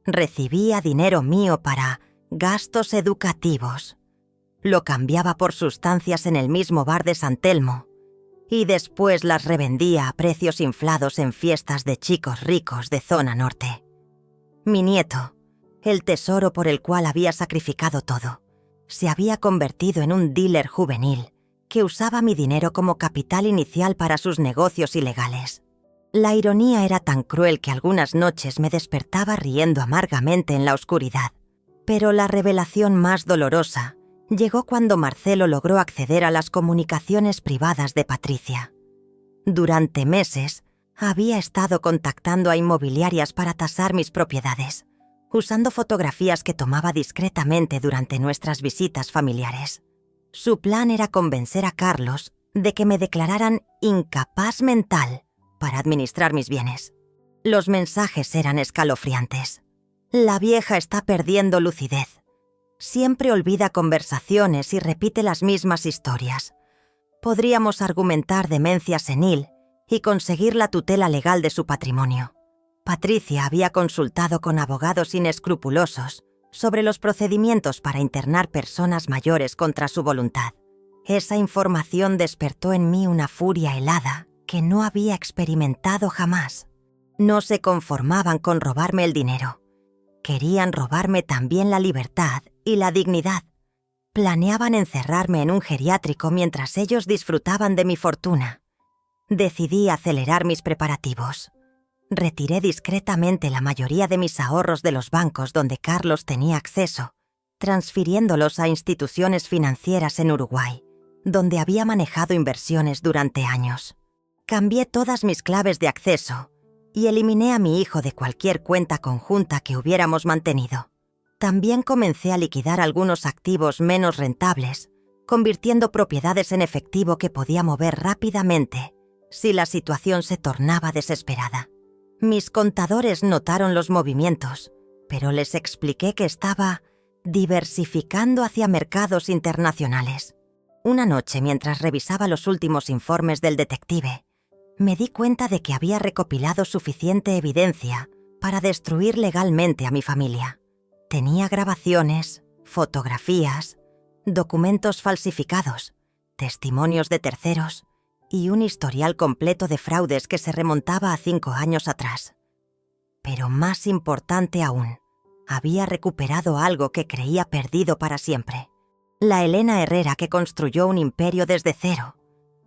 Recibía dinero mío para gastos educativos. Lo cambiaba por sustancias en el mismo bar de San Telmo y después las revendía a precios inflados en fiestas de chicos ricos de zona norte. Mi nieto, el tesoro por el cual había sacrificado todo, se había convertido en un dealer juvenil que usaba mi dinero como capital inicial para sus negocios ilegales. La ironía era tan cruel que algunas noches me despertaba riendo amargamente en la oscuridad. Pero la revelación más dolorosa llegó cuando Marcelo logró acceder a las comunicaciones privadas de Patricia. Durante meses, había estado contactando a inmobiliarias para tasar mis propiedades, usando fotografías que tomaba discretamente durante nuestras visitas familiares. Su plan era convencer a Carlos de que me declararan incapaz mental para administrar mis bienes. Los mensajes eran escalofriantes. La vieja está perdiendo lucidez. Siempre olvida conversaciones y repite las mismas historias. Podríamos argumentar demencia senil y conseguir la tutela legal de su patrimonio. Patricia había consultado con abogados inescrupulosos sobre los procedimientos para internar personas mayores contra su voluntad. Esa información despertó en mí una furia helada que no había experimentado jamás. No se conformaban con robarme el dinero. Querían robarme también la libertad y la dignidad. Planeaban encerrarme en un geriátrico mientras ellos disfrutaban de mi fortuna. Decidí acelerar mis preparativos. Retiré discretamente la mayoría de mis ahorros de los bancos donde Carlos tenía acceso, transfiriéndolos a instituciones financieras en Uruguay, donde había manejado inversiones durante años. Cambié todas mis claves de acceso y eliminé a mi hijo de cualquier cuenta conjunta que hubiéramos mantenido. También comencé a liquidar algunos activos menos rentables, convirtiendo propiedades en efectivo que podía mover rápidamente si la situación se tornaba desesperada. Mis contadores notaron los movimientos, pero les expliqué que estaba diversificando hacia mercados internacionales. Una noche, mientras revisaba los últimos informes del detective, me di cuenta de que había recopilado suficiente evidencia para destruir legalmente a mi familia. Tenía grabaciones, fotografías, documentos falsificados, testimonios de terceros y un historial completo de fraudes que se remontaba a 5 años atrás. Pero más importante aún, había recuperado algo que creía perdido para siempre. La Elena Herrera que construyó un imperio desde cero.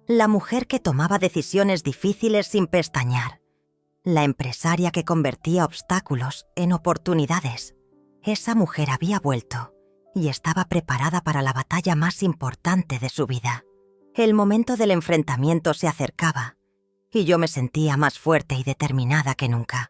La mujer que tomaba decisiones difíciles sin pestañear. La empresaria que convertía obstáculos en oportunidades. Esa mujer había vuelto y estaba preparada para la batalla más importante de su vida. El momento del enfrentamiento se acercaba y yo me sentía más fuerte y determinada que nunca.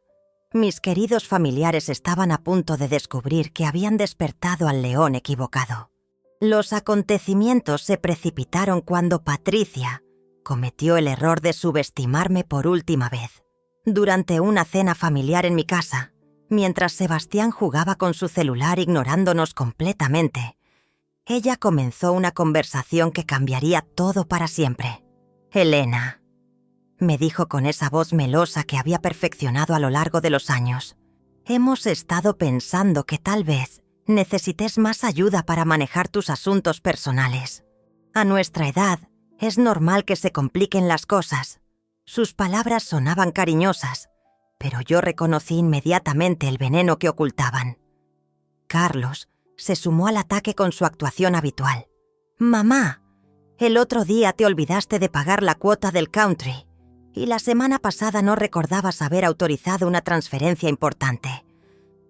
Mis queridos familiares estaban a punto de descubrir que habían despertado al león equivocado. Los acontecimientos se precipitaron cuando Patricia cometió el error de subestimarme por última vez. Durante una cena familiar en mi casa, mientras Sebastián jugaba con su celular ignorándonos completamente, ella comenzó una conversación que cambiaría todo para siempre. «Elena», me dijo con esa voz melosa que había perfeccionado a lo largo de los años, «hemos estado pensando que tal vez necesites más ayuda para manejar tus asuntos personales. A nuestra edad, es normal que se compliquen las cosas». Sus palabras sonaban cariñosas, pero yo reconocí inmediatamente el veneno que ocultaban. Carlos se sumó al ataque con su actuación habitual. «Mamá, el otro día te olvidaste de pagar la cuota del country y la semana pasada no recordabas haber autorizado una transferencia importante.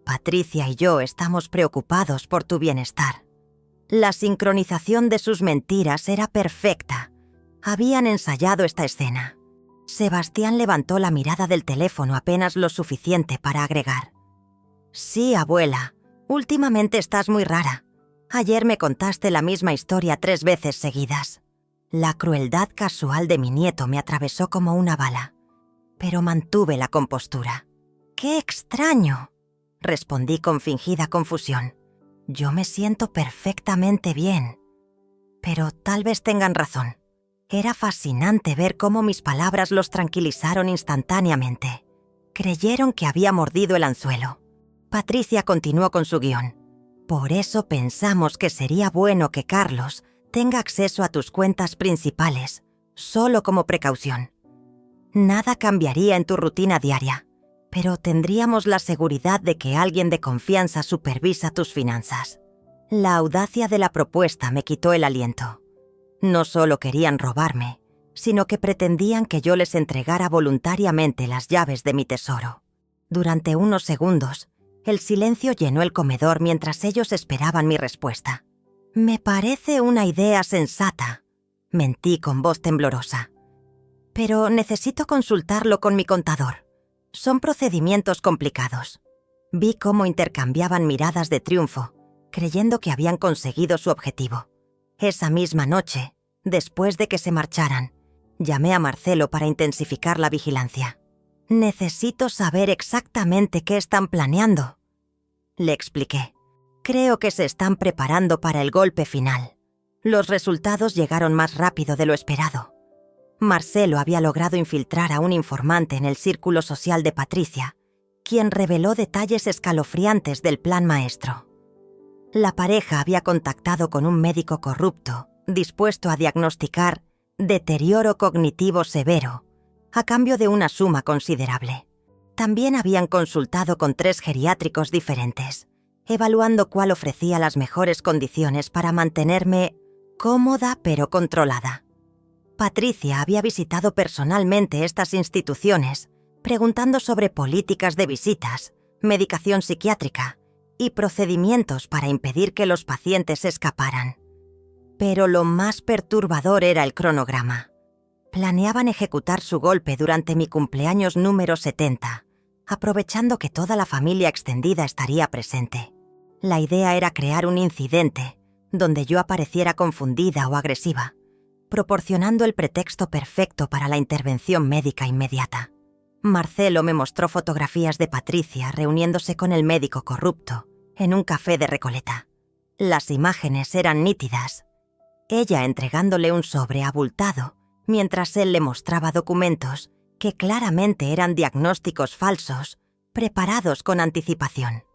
Patricia y yo estamos preocupados por tu bienestar». La sincronización de sus mentiras era perfecta. Habían ensayado esta escena. Sebastián levantó la mirada del teléfono apenas lo suficiente para agregar: «Sí, abuela, últimamente estás muy rara. Ayer me contaste la misma historia 3 veces seguidas». La crueldad casual de mi nieto me atravesó como una bala, pero mantuve la compostura. «¡Qué extraño!», respondí con fingida confusión. «Yo me siento perfectamente bien, pero tal vez tengan razón». Era fascinante ver cómo mis palabras los tranquilizaron instantáneamente. Creyeron que había mordido el anzuelo. Patricia continuó con su guión. «Por eso pensamos que sería bueno que Carlos tenga acceso a tus cuentas principales, solo como precaución. Nada cambiaría en tu rutina diaria, pero tendríamos la seguridad de que alguien de confianza supervisa tus finanzas». La audacia de la propuesta me quitó el aliento. No solo querían robarme, sino que pretendían que yo les entregara voluntariamente las llaves de mi tesoro. Durante unos segundos, el silencio llenó el comedor mientras ellos esperaban mi respuesta. «Me parece una idea sensata», mentí con voz temblorosa. «Pero necesito consultarlo con mi contador. Son procedimientos complicados». Vi cómo intercambiaban miradas de triunfo, creyendo que habían conseguido su objetivo. Esa misma noche, después de que se marcharan, llamé a Marcelo para intensificar la vigilancia. «Necesito saber exactamente qué están planeando», le expliqué. «Creo que se están preparando para el golpe final». Los resultados llegaron más rápido de lo esperado. Marcelo había logrado infiltrar a un informante en el círculo social de Patricia quien reveló detalles escalofriantes del plan maestro. La pareja había contactado con un médico corrupto, dispuesto a diagnosticar deterioro cognitivo severo, a cambio de una suma considerable. También habían consultado con 3 geriátricos diferentes, evaluando cuál ofrecía las mejores condiciones para mantenerme cómoda pero controlada. Patricia había visitado personalmente estas instituciones, preguntando sobre políticas de visitas, medicación psiquiátrica y procedimientos para impedir que los pacientes escaparan. Pero lo más perturbador era el cronograma. Planeaban ejecutar su golpe durante mi cumpleaños número 70, aprovechando que toda la familia extendida estaría presente. La idea era crear un incidente donde yo apareciera confundida o agresiva, proporcionando el pretexto perfecto para la intervención médica inmediata. Marcelo me mostró fotografías de Patricia reuniéndose con el médico corrupto en un café de Recoleta. Las imágenes eran nítidas. Ella entregándole un sobre abultado, mientras él le mostraba documentos que claramente eran diagnósticos falsos, preparados con anticipación.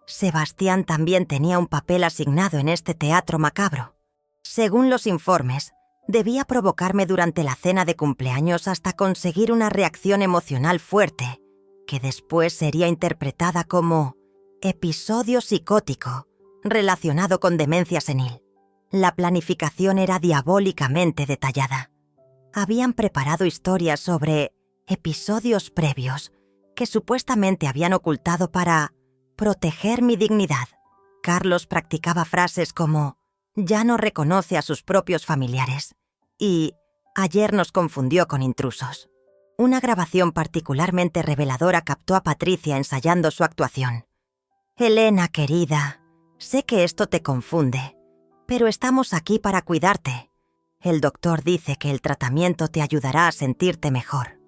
Sebastián también tenía un papel asignado en este teatro macabro. Según los informes, debía provocarme durante la cena de cumpleaños hasta conseguir una reacción emocional fuerte, que después sería interpretada como episodio psicótico relacionado con demencia senil. La planificación era diabólicamente detallada. Habían preparado historias sobre episodios previos que supuestamente habían ocultado para proteger mi dignidad. Carlos practicaba frases como «ya no reconoce a sus propios familiares» y «ayer nos confundió con intrusos». Una grabación particularmente reveladora captó a Patricia ensayando su actuación. «Elena, querida, sé que esto te confunde, pero estamos aquí para cuidarte. El doctor dice que el tratamiento te ayudará a sentirte mejor».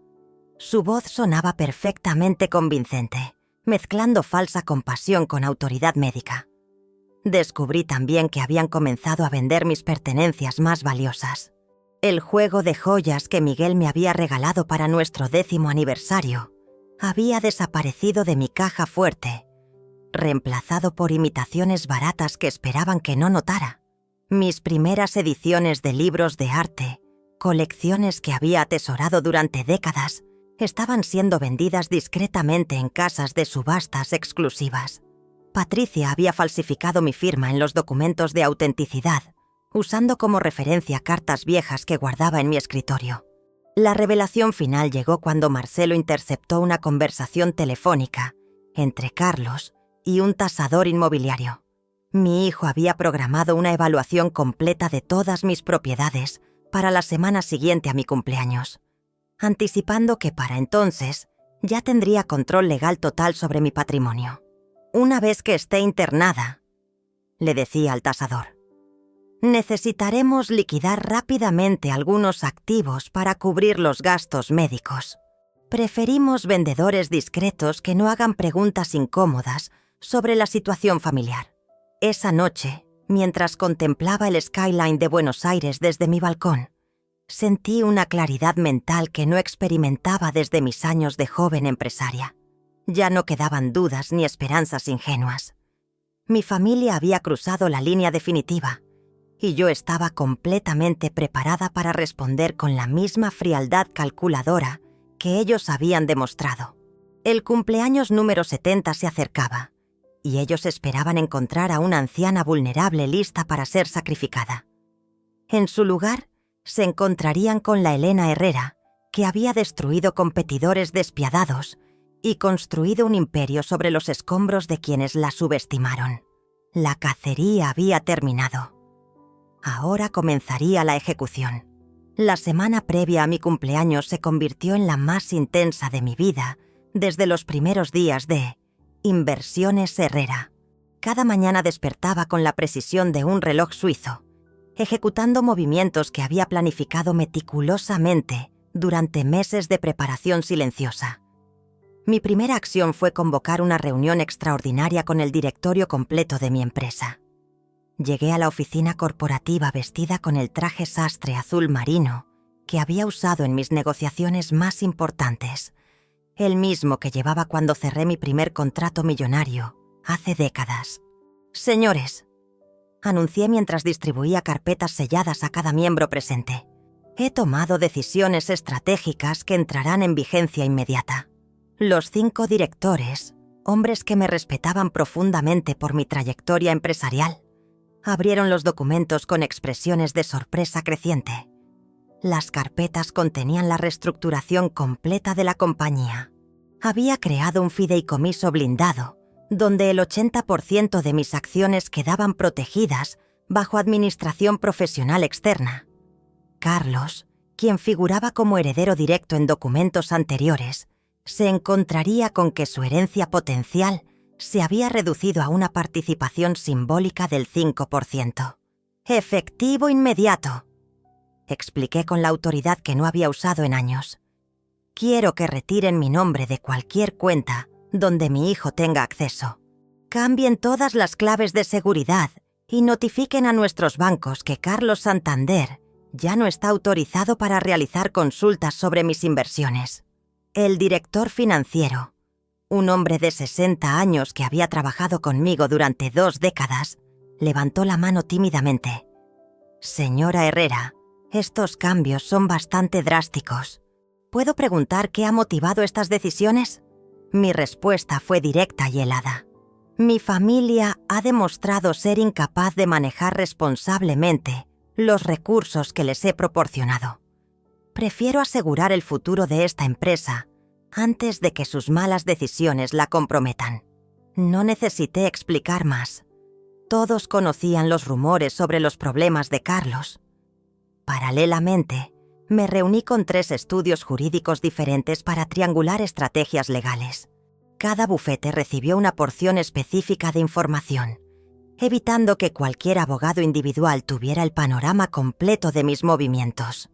Su voz sonaba perfectamente convincente, mezclando falsa compasión con autoridad médica. Descubrí también que habían comenzado a vender mis pertenencias más valiosas. El juego de joyas que Miguel me había regalado para nuestro 10º aniversario había desaparecido de mi caja fuerte, reemplazado por imitaciones baratas que esperaban que no notara. Mis primeras ediciones de libros de arte, colecciones que había atesorado durante décadas, estaban siendo vendidas discretamente en casas de subastas exclusivas. Patricia había falsificado mi firma en los documentos de autenticidad, usando como referencia cartas viejas que guardaba en mi escritorio. La revelación final llegó cuando Marcelo interceptó una conversación telefónica entre Carlos y un tasador inmobiliario. Mi hijo había programado una evaluación completa de todas mis propiedades para la semana siguiente a mi cumpleaños, anticipando que para entonces ya tendría control legal total sobre mi patrimonio. «Una vez que esté internada», le decía al tasador, «necesitaremos liquidar rápidamente algunos activos para cubrir los gastos médicos. Preferimos vendedores discretos que no hagan preguntas incómodas sobre la situación familiar». Esa noche, mientras contemplaba el skyline de Buenos Aires desde mi balcón, sentí una claridad mental que no experimentaba desde mis años de joven empresaria. Ya no quedaban dudas ni esperanzas ingenuas. Mi familia había cruzado la línea definitiva y yo estaba completamente preparada para responder con la misma frialdad calculadora que ellos habían demostrado. El cumpleaños número 70 se acercaba y ellos esperaban encontrar a una anciana vulnerable lista para ser sacrificada. En su lugar, se encontrarían con la Elena Herrera, que había destruido competidores despiadados y construido un imperio sobre los escombros de quienes la subestimaron. La cacería había terminado. Ahora comenzaría la ejecución. La semana previa a mi cumpleaños se convirtió en la más intensa de mi vida desde los primeros días de Inversiones Herrera. Cada mañana despertaba con la precisión de un reloj suizo, ejecutando movimientos que había planificado meticulosamente durante meses de preparación silenciosa. Mi primera acción fue convocar una reunión extraordinaria con el directorio completo de mi empresa. Llegué a la oficina corporativa vestida con el traje sastre azul marino que había usado en mis negociaciones más importantes el mismo que llevaba cuando cerré mi primer contrato millonario, hace décadas. «Señores», anuncié mientras distribuía carpetas selladas a cada miembro presente, «he tomado decisiones estratégicas que entrarán en vigencia inmediata». Los 5 directores, hombres que me respetaban profundamente por mi trayectoria empresarial, abrieron los documentos con expresiones de sorpresa creciente. Las carpetas contenían la reestructuración completa de la compañía. Había creado un fideicomiso blindado, donde el 80% de mis acciones quedaban protegidas bajo administración profesional externa. Carlos, quien figuraba como heredero directo en documentos anteriores, se encontraría con que su herencia potencial se había reducido a una participación simbólica del 5%. «Efectivo inmediato», expliqué con la autoridad que no había usado en años. «Quiero que retiren mi nombre de cualquier cuenta donde mi hijo tenga acceso. Cambien todas las claves de seguridad y notifiquen a nuestros bancos que Carlos Santander ya no está autorizado para realizar consultas sobre mis inversiones». El director financiero, un hombre de 60 años que había trabajado conmigo durante 2 décadas, levantó la mano tímidamente. «Señora Herrera, estos cambios son bastante drásticos. ¿Puedo preguntar qué ha motivado estas decisiones?» Mi respuesta fue directa y helada. «Mi familia ha demostrado ser incapaz de manejar responsablemente los recursos que les he proporcionado. Prefiero asegurar el futuro de esta empresa antes de que sus malas decisiones la comprometan». No necesité explicar más. Todos conocían los rumores sobre los problemas de Carlos. Paralelamente, me reuní con 3 estudios jurídicos diferentes para triangular estrategias legales. Cada bufete recibió una porción específica de información, evitando que cualquier abogado individual tuviera el panorama completo de mis movimientos.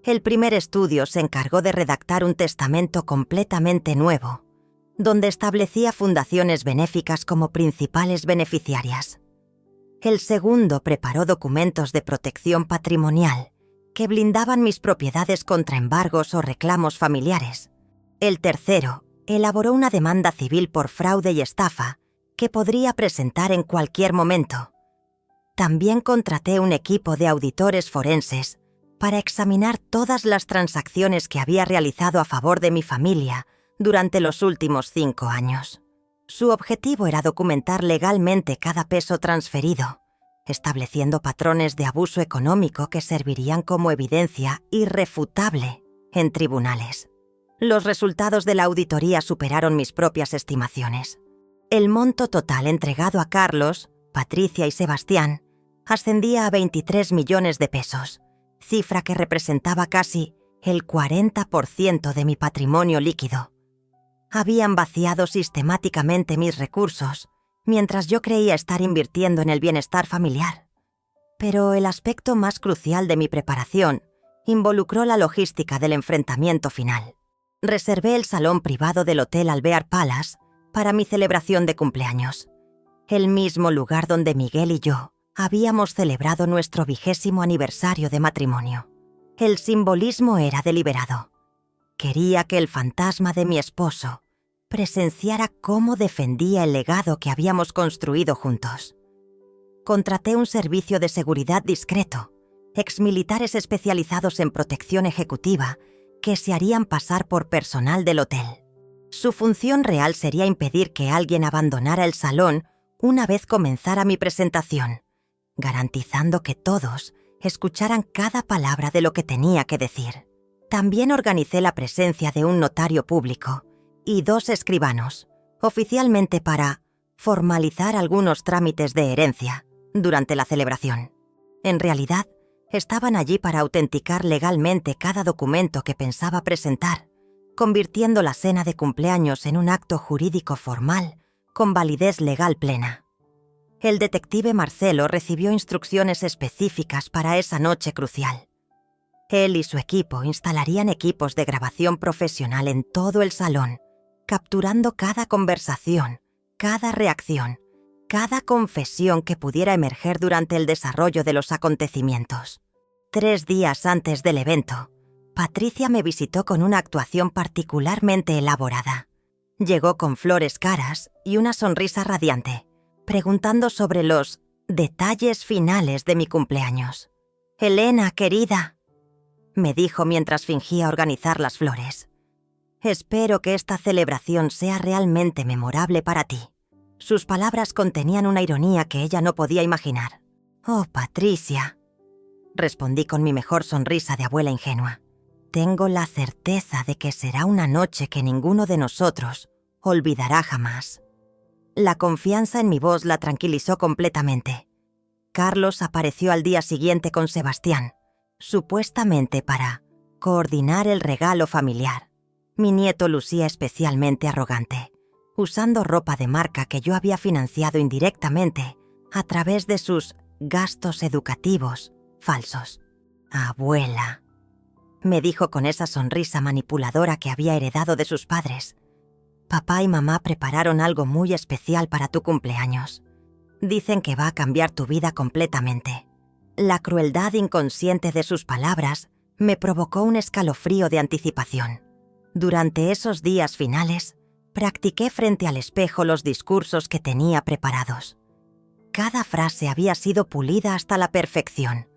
El primer estudio se encargó de redactar un testamento completamente nuevo, donde establecía fundaciones benéficas como principales beneficiarias. El segundo preparó documentos de protección patrimonial que blindaban mis propiedades contra embargos o reclamos familiares. El tercero elaboró una demanda civil por fraude y estafa que podría presentar en cualquier momento. También contraté un equipo de auditores forenses para examinar todas las transacciones que había realizado a favor de mi familia durante los últimos 5 años. Su objetivo era documentar legalmente cada peso transferido, estableciendo patrones de abuso económico que servirían como evidencia irrefutable en tribunales. Los resultados de la auditoría superaron mis propias estimaciones. El monto total entregado a Carlos, Patricia y Sebastián ascendía a 23 millones de pesos, cifra que representaba casi el 40% de mi patrimonio líquido. Habían vaciado sistemáticamente mis recursos, mientras yo creía estar invirtiendo en el bienestar familiar. Pero el aspecto más crucial de mi preparación involucró la logística del enfrentamiento final. Reservé el salón privado del Hotel Alvear Palace para mi celebración de cumpleaños, el mismo lugar donde Miguel y yo habíamos celebrado nuestro 20º aniversario de matrimonio. El simbolismo era deliberado. Quería que el fantasma de mi esposo presenciara cómo defendía el legado que habíamos construido juntos. Contraté un servicio de seguridad discreto, exmilitares especializados en protección ejecutiva que se harían pasar por personal del hotel. Su función real sería impedir que alguien abandonara el salón una vez comenzara mi presentación, garantizando que todos escucharan cada palabra de lo que tenía que decir. También organicé la presencia de un notario público y 2 escribanos, oficialmente para formalizar algunos trámites de herencia durante la celebración. En realidad, estaban allí para autenticar legalmente cada documento que pensaba presentar, convirtiendo la cena de cumpleaños en un acto jurídico formal con validez legal plena. El detective Marcelo recibió instrucciones específicas para esa noche crucial. Él y su equipo instalarían equipos de grabación profesional en todo el salón, capturando cada conversación, cada reacción, cada confesión que pudiera emerger durante el desarrollo de los acontecimientos. 3 días antes del evento, Patricia me visitó con una actuación particularmente elaborada. Llegó con flores caras y una sonrisa radiante, preguntando sobre los detalles finales de mi cumpleaños. «Elena, querida», me dijo mientras fingía organizar las flores. «Espero que esta celebración sea realmente memorable para ti». Sus palabras contenían una ironía que ella no podía imaginar. «Oh, Patricia», respondí con mi mejor sonrisa de abuela ingenua. «Tengo la certeza de que será una noche que ninguno de nosotros olvidará jamás». La confianza en mi voz la tranquilizó completamente. Carlos apareció al día siguiente con Sebastián, supuestamente para coordinar el regalo familiar. Mi nieto lucía especialmente arrogante, usando ropa de marca que yo había financiado indirectamente a través de sus gastos educativos falsos. «Abuela», me dijo con esa sonrisa manipuladora que había heredado de sus padres, «papá y mamá prepararon algo muy especial para tu cumpleaños. Dicen que va a cambiar tu vida completamente». La crueldad inconsciente de sus palabras me provocó un escalofrío de anticipación. Durante esos días finales, practiqué frente al espejo los discursos que tenía preparados. Cada frase había sido pulida hasta la perfección,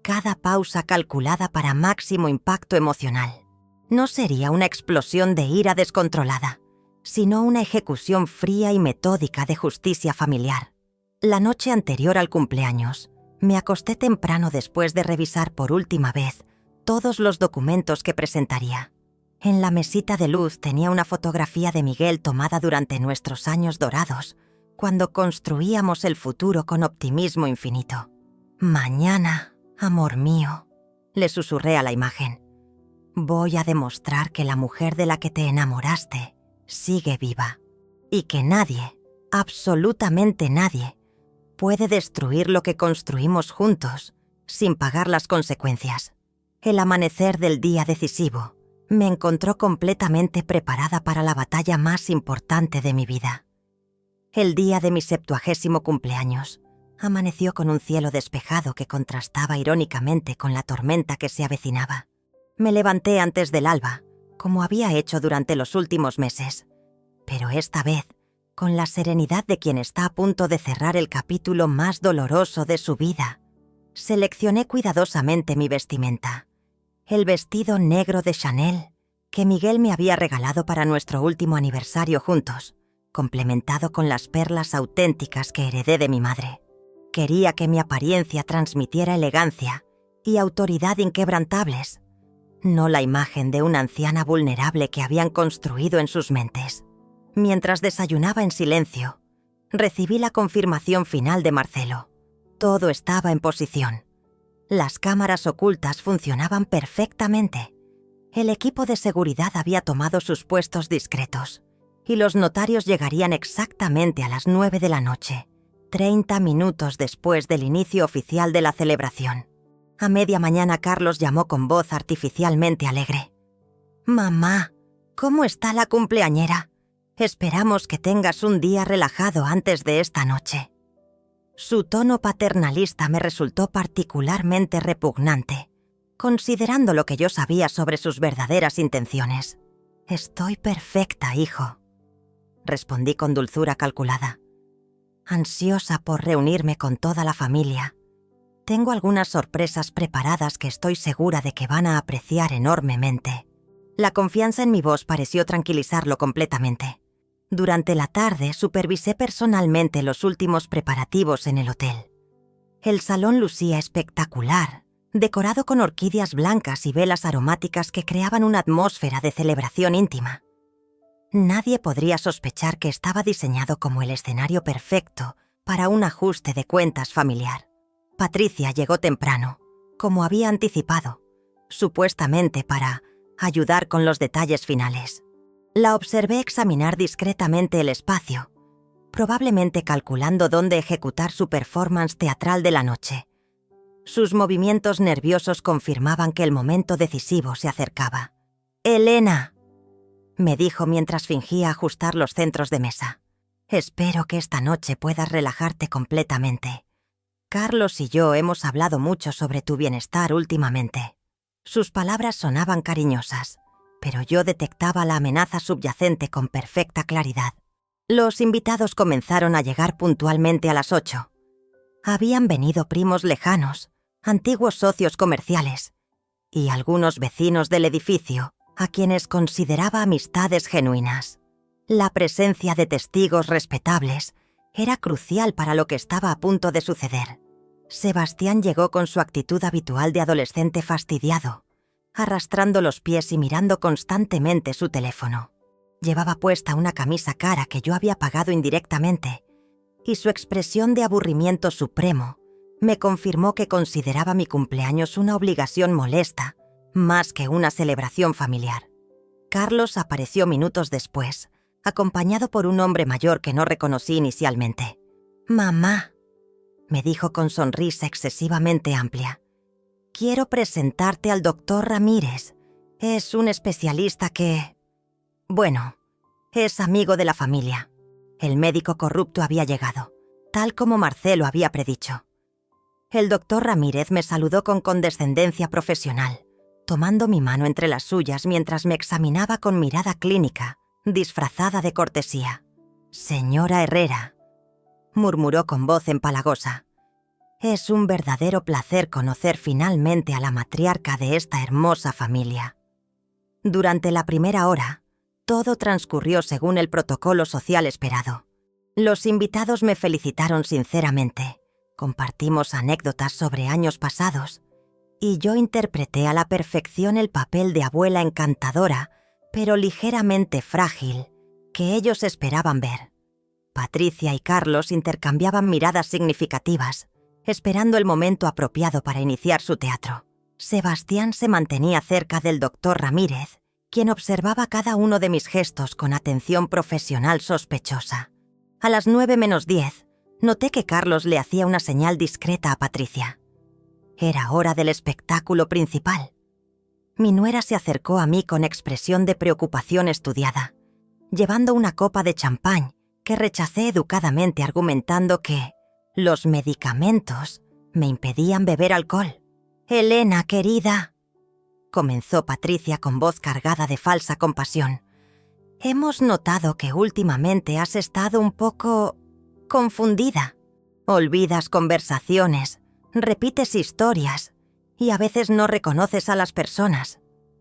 cada pausa calculada para máximo impacto emocional. No sería una explosión de ira descontrolada, sino una ejecución fría y metódica de justicia familiar. La noche anterior al cumpleaños, me acosté temprano después de revisar por última vez todos los documentos que presentaría. En la mesita de luz tenía una fotografía de Miguel tomada durante nuestros años dorados, cuando construíamos el futuro con optimismo infinito. «Mañana, amor mío», le susurré a la imagen, «voy a demostrar que la mujer de la que te enamoraste sigue viva y que nadie, absolutamente nadie, puede destruir lo que construimos juntos sin pagar las consecuencias». El amanecer del día decisivo me encontró completamente preparada para la batalla más importante de mi vida. El día de mi 70º cumpleaños amaneció con un cielo despejado que contrastaba irónicamente con la tormenta que se avecinaba. Me levanté antes del alba, como había hecho durante los últimos meses, pero esta vez con la serenidad de quien está a punto de cerrar el capítulo más doloroso de su vida. Seleccioné cuidadosamente mi vestimenta. El vestido negro de Chanel que Miguel me había regalado para nuestro último aniversario juntos, complementado con las perlas auténticas que heredé de mi madre. Quería que mi apariencia transmitiera elegancia y autoridad inquebrantables, no la imagen de una anciana vulnerable que habían construido en sus mentes. Mientras desayunaba en silencio, recibí la confirmación final de Marcelo. Todo estaba en posición. Las cámaras ocultas funcionaban perfectamente. El equipo de seguridad había tomado sus puestos discretos y los notarios llegarían exactamente a las 9 de la noche, 30 minutos después del inicio oficial de la celebración. A media mañana Carlos llamó con voz artificialmente alegre. «Mamá, ¿cómo está la cumpleañera? Esperamos que tengas un día relajado antes de esta noche». Su tono paternalista me resultó particularmente repugnante, considerando lo que yo sabía sobre sus verdaderas intenciones. «Estoy perfecta, hijo», respondí con dulzura calculada, ansiosa por reunirme con toda la familia. Tengo algunas sorpresas preparadas que estoy segura de que van a apreciar enormemente. La confianza en mi voz pareció tranquilizarlo completamente. Durante la tarde supervisé personalmente los últimos preparativos en el hotel. El salón lucía espectacular, decorado con orquídeas blancas y velas aromáticas que creaban una atmósfera de celebración íntima. Nadie podría sospechar que estaba diseñado como el escenario perfecto para un ajuste de cuentas familiar. Patricia llegó temprano, como había anticipado, supuestamente para ayudar con los detalles finales. La observé examinar discretamente el espacio, probablemente calculando dónde ejecutar su performance teatral de la noche. Sus movimientos nerviosos confirmaban que el momento decisivo se acercaba. «Elena», me dijo mientras fingía ajustar los centros de mesa, «espero que esta noche puedas relajarte completamente. Carlos y yo hemos hablado mucho sobre tu bienestar últimamente». Sus palabras sonaban cariñosas, pero yo detectaba la amenaza subyacente con perfecta claridad. Los invitados comenzaron a llegar puntualmente a las 8. Habían venido primos lejanos, antiguos socios comerciales y algunos vecinos del edificio, a quienes consideraba amistades genuinas. La presencia de testigos respetables era crucial para lo que estaba a punto de suceder. Sebastián llegó con su actitud habitual de adolescente fastidiado, arrastrando los pies y mirando constantemente su teléfono. Llevaba puesta una camisa cara que yo había pagado indirectamente, y su expresión de aburrimiento supremo me confirmó que consideraba mi cumpleaños una obligación molesta, más que una celebración familiar. Carlos apareció minutos después, acompañado por un hombre mayor que no reconocí inicialmente. «Mamá», me dijo con sonrisa excesivamente amplia, «quiero presentarte al doctor Ramírez. Es un especialista que... bueno, es amigo de la familia». El médico corrupto había llegado, tal como Marcelo había predicho. El doctor Ramírez me saludó con condescendencia profesional, tomando mi mano entre las suyas mientras me examinaba con mirada clínica, disfrazada de cortesía. «Señora Herrera», murmuró con voz empalagosa, «es un verdadero placer conocer finalmente a la matriarca de esta hermosa familia». Durante la primera hora, todo transcurrió según el protocolo social esperado. Los invitados me felicitaron sinceramente, compartimos anécdotas sobre años pasados, y yo interpreté a la perfección el papel de abuela encantadora, pero ligeramente frágil, que ellos esperaban ver. Patricia y Carlos intercambiaban miradas significativas, esperando el momento apropiado para iniciar su teatro. Sebastián se mantenía cerca del doctor Ramírez, quien observaba cada uno de mis gestos con atención profesional sospechosa. A las 9:10, noté que Carlos le hacía una señal discreta a Patricia. Era hora del espectáculo principal. Mi nuera se acercó a mí con expresión de preocupación estudiada, llevando una copa de champán que rechacé educadamente argumentando que los medicamentos me impedían beber alcohol. «Elena, querida», comenzó Patricia con voz cargada de falsa compasión, «hemos notado que últimamente has estado un poco confundida. Olvidas conversaciones, repites historias y a veces no reconoces a las personas».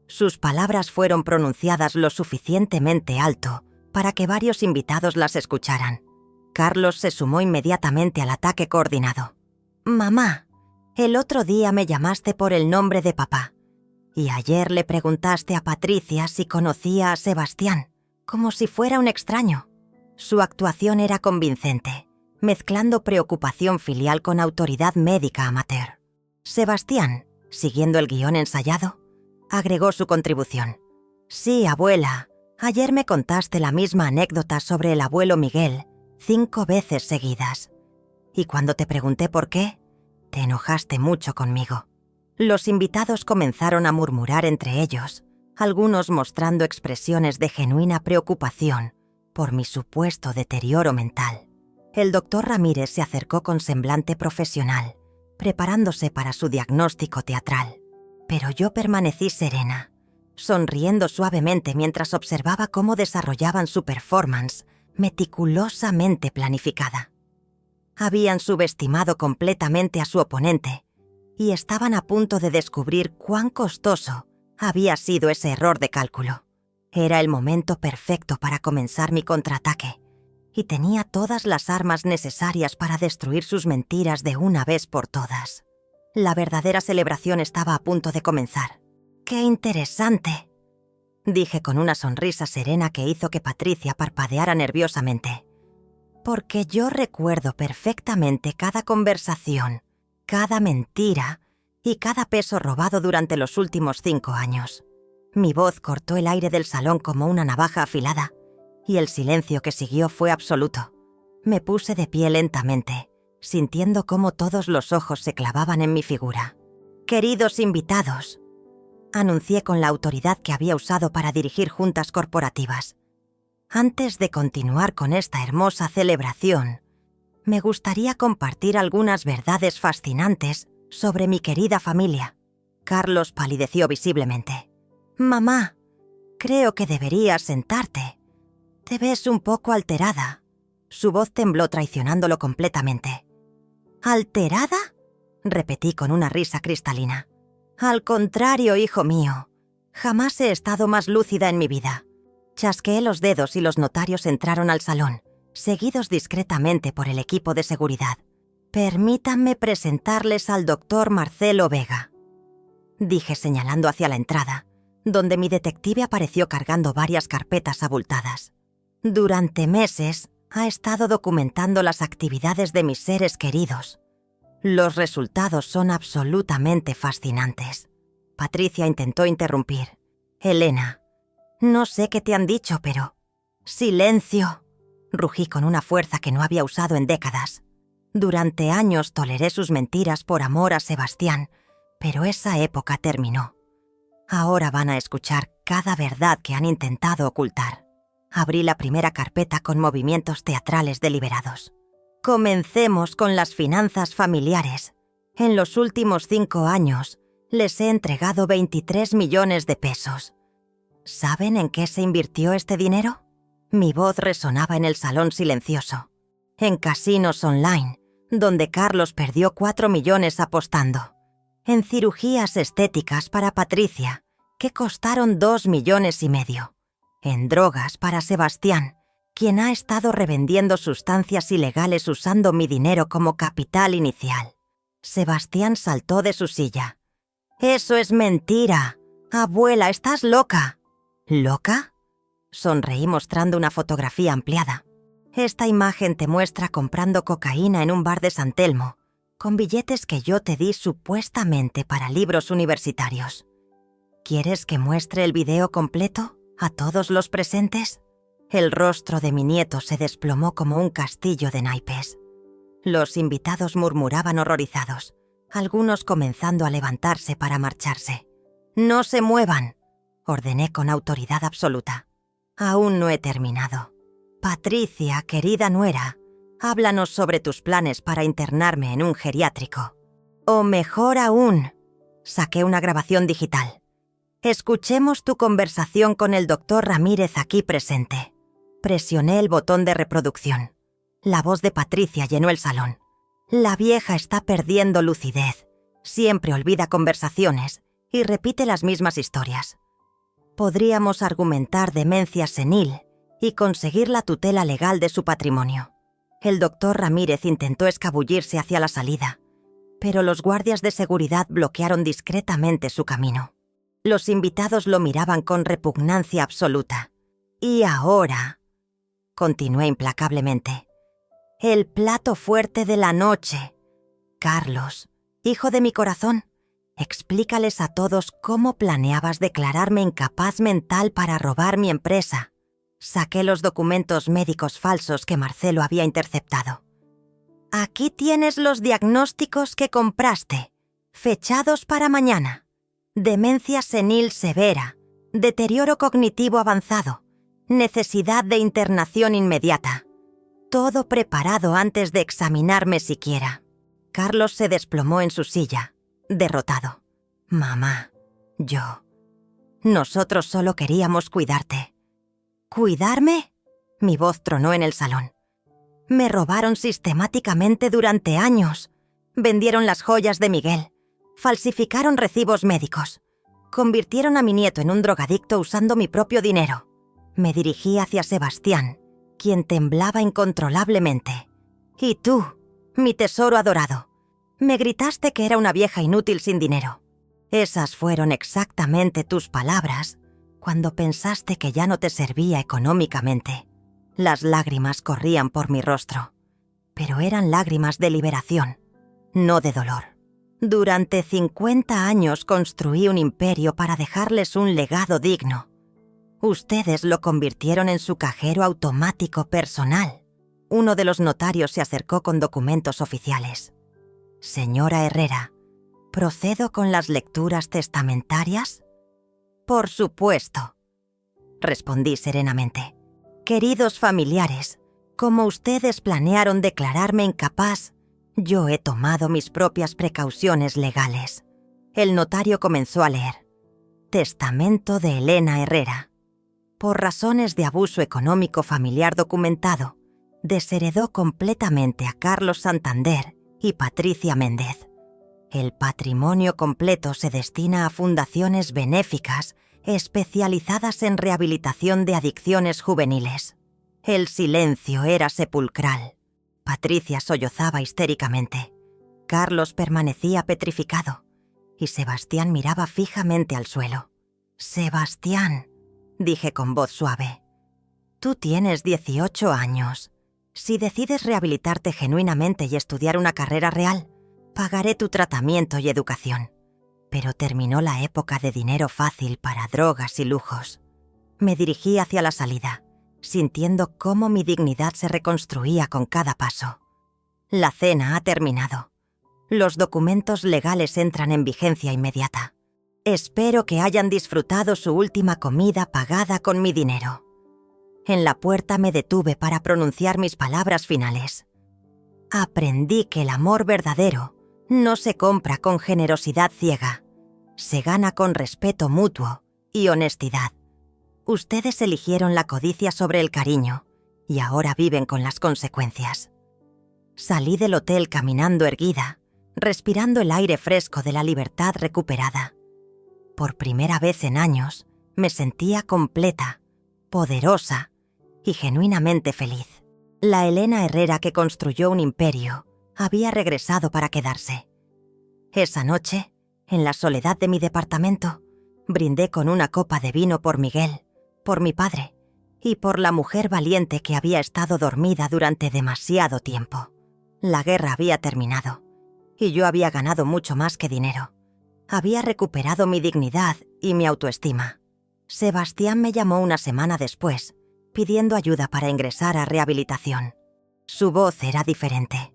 Sus palabras fueron pronunciadas lo suficientemente alto para que varios invitados las escucharan. Carlos se sumó inmediatamente al ataque coordinado. «Mamá, el otro día me llamaste por el nombre de papá. Y ayer le preguntaste a Patricia si conocía a Sebastián, como si fuera un extraño». Su actuación era convincente, mezclando preocupación filial con autoridad médica amateur. Sebastián, siguiendo el guión ensayado, agregó su contribución. «Sí, abuela, ayer me contaste la misma anécdota sobre el abuelo Miguel 5 veces seguidas. Y cuando te pregunté por qué, te enojaste mucho conmigo». Los invitados comenzaron a murmurar entre ellos, algunos mostrando expresiones de genuina preocupación por mi supuesto deterioro mental. El doctor Ramírez se acercó con semblante profesional, preparándose para su diagnóstico teatral. Pero yo permanecí serena, sonriendo suavemente mientras observaba cómo desarrollaban su performance meticulosamente planificada. Habían subestimado completamente a su oponente y estaban a punto de descubrir cuán costoso había sido ese error de cálculo. Era el momento perfecto para comenzar mi contraataque, y tenía todas las armas necesarias para destruir sus mentiras de una vez por todas. La verdadera celebración estaba a punto de comenzar. «¡Qué interesante!», dije con una sonrisa serena que hizo que Patricia parpadeara nerviosamente. «Porque yo recuerdo perfectamente cada conversación, cada mentira y cada peso robado durante los últimos 5 años». Mi voz cortó el aire del salón como una navaja afilada, y el silencio que siguió fue absoluto. Me puse de pie lentamente, sintiendo cómo todos los ojos se clavaban en mi figura. «Queridos invitados», anuncié con la autoridad que había usado para dirigir juntas corporativas, «antes de continuar con esta hermosa celebración, me gustaría compartir algunas verdades fascinantes sobre mi querida familia». Carlos palideció visiblemente. «Mamá, creo que deberías sentarte. Te ves un poco alterada». Su voz tembló traicionándolo completamente. «¿Alterada?», repetí con una risa cristalina. «Al contrario, hijo mío. Jamás he estado más lúcida en mi vida». Chasqueé los dedos y los notarios entraron al salón, seguidos discretamente por el equipo de seguridad. «Permítanme presentarles al doctor Marcelo Vega», dije señalando hacia la entrada, donde mi detective apareció cargando varias carpetas abultadas. «Durante meses ha estado documentando las actividades de mis seres queridos. Los resultados son absolutamente fascinantes». Patricia intentó interrumpir. «Elena, no sé qué te han dicho, pero...». «Silencio», rugí con una fuerza que no había usado en décadas. Durante años toleré sus mentiras por amor a Sebastián, pero esa época terminó. Ahora van a escuchar cada verdad que han intentado ocultar. Abrí la primera carpeta con movimientos teatrales deliberados. Comencemos con las finanzas familiares. En los últimos 5 años, les he entregado 23 millones de pesos. ¿Saben en qué se invirtió este dinero? Mi voz resonaba en el salón silencioso. En casinos online, donde Carlos perdió 4 millones apostando. En cirugías estéticas para Patricia, que costaron 2,5 millones. En drogas para Sebastián, quien ha estado revendiendo sustancias ilegales usando mi dinero como capital inicial. Sebastián saltó de su silla. «Eso es mentira. Abuela, estás loca». «¿Loca?», sonreí mostrando una fotografía ampliada. «Esta imagen te muestra comprando cocaína en un bar de San Telmo, con billetes que yo te di supuestamente para libros universitarios. ¿Quieres que muestre el video completo a todos los presentes?». El rostro de mi nieto se desplomó como un castillo de naipes. Los invitados murmuraban horrorizados, algunos comenzando a levantarse para marcharse. «No se muevan», ordené con autoridad absoluta. «Aún no he terminado. Patricia, querida nuera, háblanos sobre tus planes para internarme en un geriátrico. O mejor aún», saqué una grabación digital. «Escuchemos tu conversación con el doctor Ramírez aquí presente». Presioné el botón de reproducción. La voz de Patricia llenó el salón. «La vieja está perdiendo lucidez. Siempre olvida conversaciones y repite las mismas historias. Podríamos argumentar demencia senil y conseguir la tutela legal de su patrimonio». El doctor Ramírez intentó escabullirse hacia la salida, pero los guardias de seguridad bloquearon discretamente su camino. Los invitados lo miraban con repugnancia absoluta. «Y ahora», continué implacablemente, «el plato fuerte de la noche. Carlos, hijo de mi corazón, explícales a todos cómo planeabas declararme incapaz mental para robar mi empresa». Saqué los documentos médicos falsos que Marcelo había interceptado. «Aquí tienes los diagnósticos que compraste, fechados para mañana. Demencia senil severa, deterioro cognitivo avanzado, necesidad de internación inmediata. Todo preparado antes de examinarme siquiera». Carlos se desplomó en su silla, derrotado. «Mamá, nosotros solo queríamos cuidarte». «¿Cuidarme?», mi voz tronó en el salón. «Me robaron sistemáticamente durante años. Vendieron las joyas de Miguel, falsificaron recibos médicos, convirtieron a mi nieto en un drogadicto usando mi propio dinero». Me dirigí hacia Sebastián, quien temblaba incontrolablemente. «Y tú, mi tesoro adorado, me gritaste que era una vieja inútil sin dinero. Esas fueron exactamente tus palabras cuando pensaste que ya no te servía económicamente». Las lágrimas corrían por mi rostro, pero eran lágrimas de liberación, no de dolor. Durante 50 años construí un imperio para dejarles un legado digno. Ustedes lo convirtieron en su cajero automático personal. Uno de los notarios se acercó con documentos oficiales. «Señora Herrera, ¿procedo con las lecturas testamentarias?». «Por supuesto», respondí serenamente. «Queridos familiares, como ustedes planearon declararme incapaz, yo he tomado mis propias precauciones legales. El notario comenzó a leer. Testamento de Elena Herrera. Por razones de abuso económico familiar documentado, desheredó completamente a Carlos Santander y Patricia Méndez. El patrimonio completo se destina a fundaciones benéficas especializadas en rehabilitación de adicciones juveniles. El silencio era sepulcral. Patricia sollozaba histéricamente. Carlos permanecía petrificado y Sebastián miraba fijamente al suelo. «Sebastián», dije con voz suave, «tú tienes 18 años. Si decides rehabilitarte genuinamente y estudiar una carrera real, pagaré tu tratamiento y educación». Pero terminó la época de dinero fácil para drogas y lujos. Me dirigí hacia la salida, sintiendo cómo mi dignidad se reconstruía con cada paso. La cena ha terminado. Los documentos legales entran en vigencia inmediata. Espero que hayan disfrutado su última comida pagada con mi dinero. En la puerta me detuve para pronunciar mis palabras finales. Aprendí que el amor verdadero no se compra con generosidad ciega. Se gana con respeto mutuo y honestidad. Ustedes eligieron la codicia sobre el cariño y ahora viven con las consecuencias. Salí del hotel caminando erguida, respirando el aire fresco de la libertad recuperada. Por primera vez en años, me sentía completa, poderosa y genuinamente feliz. La Elena Herrera que construyó un imperio había regresado para quedarse. Esa noche, en la soledad de mi departamento, brindé con una copa de vino por Miguel, por mi padre y por la mujer valiente que había estado dormida durante demasiado tiempo. La guerra había terminado y yo había ganado mucho más que dinero. Había recuperado mi dignidad y mi autoestima. Sebastián me llamó una semana después, pidiendo ayuda para ingresar a rehabilitación. Su voz era diferente,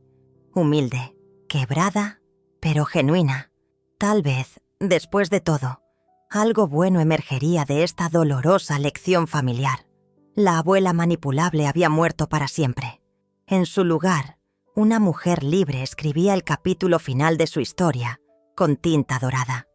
humilde, quebrada, pero genuina. Tal vez, después de todo, algo bueno emergería de esta dolorosa lección familiar. La abuela manipulable había muerto para siempre. En su lugar, una mujer libre escribía el capítulo final de su historia, con tinta dorada.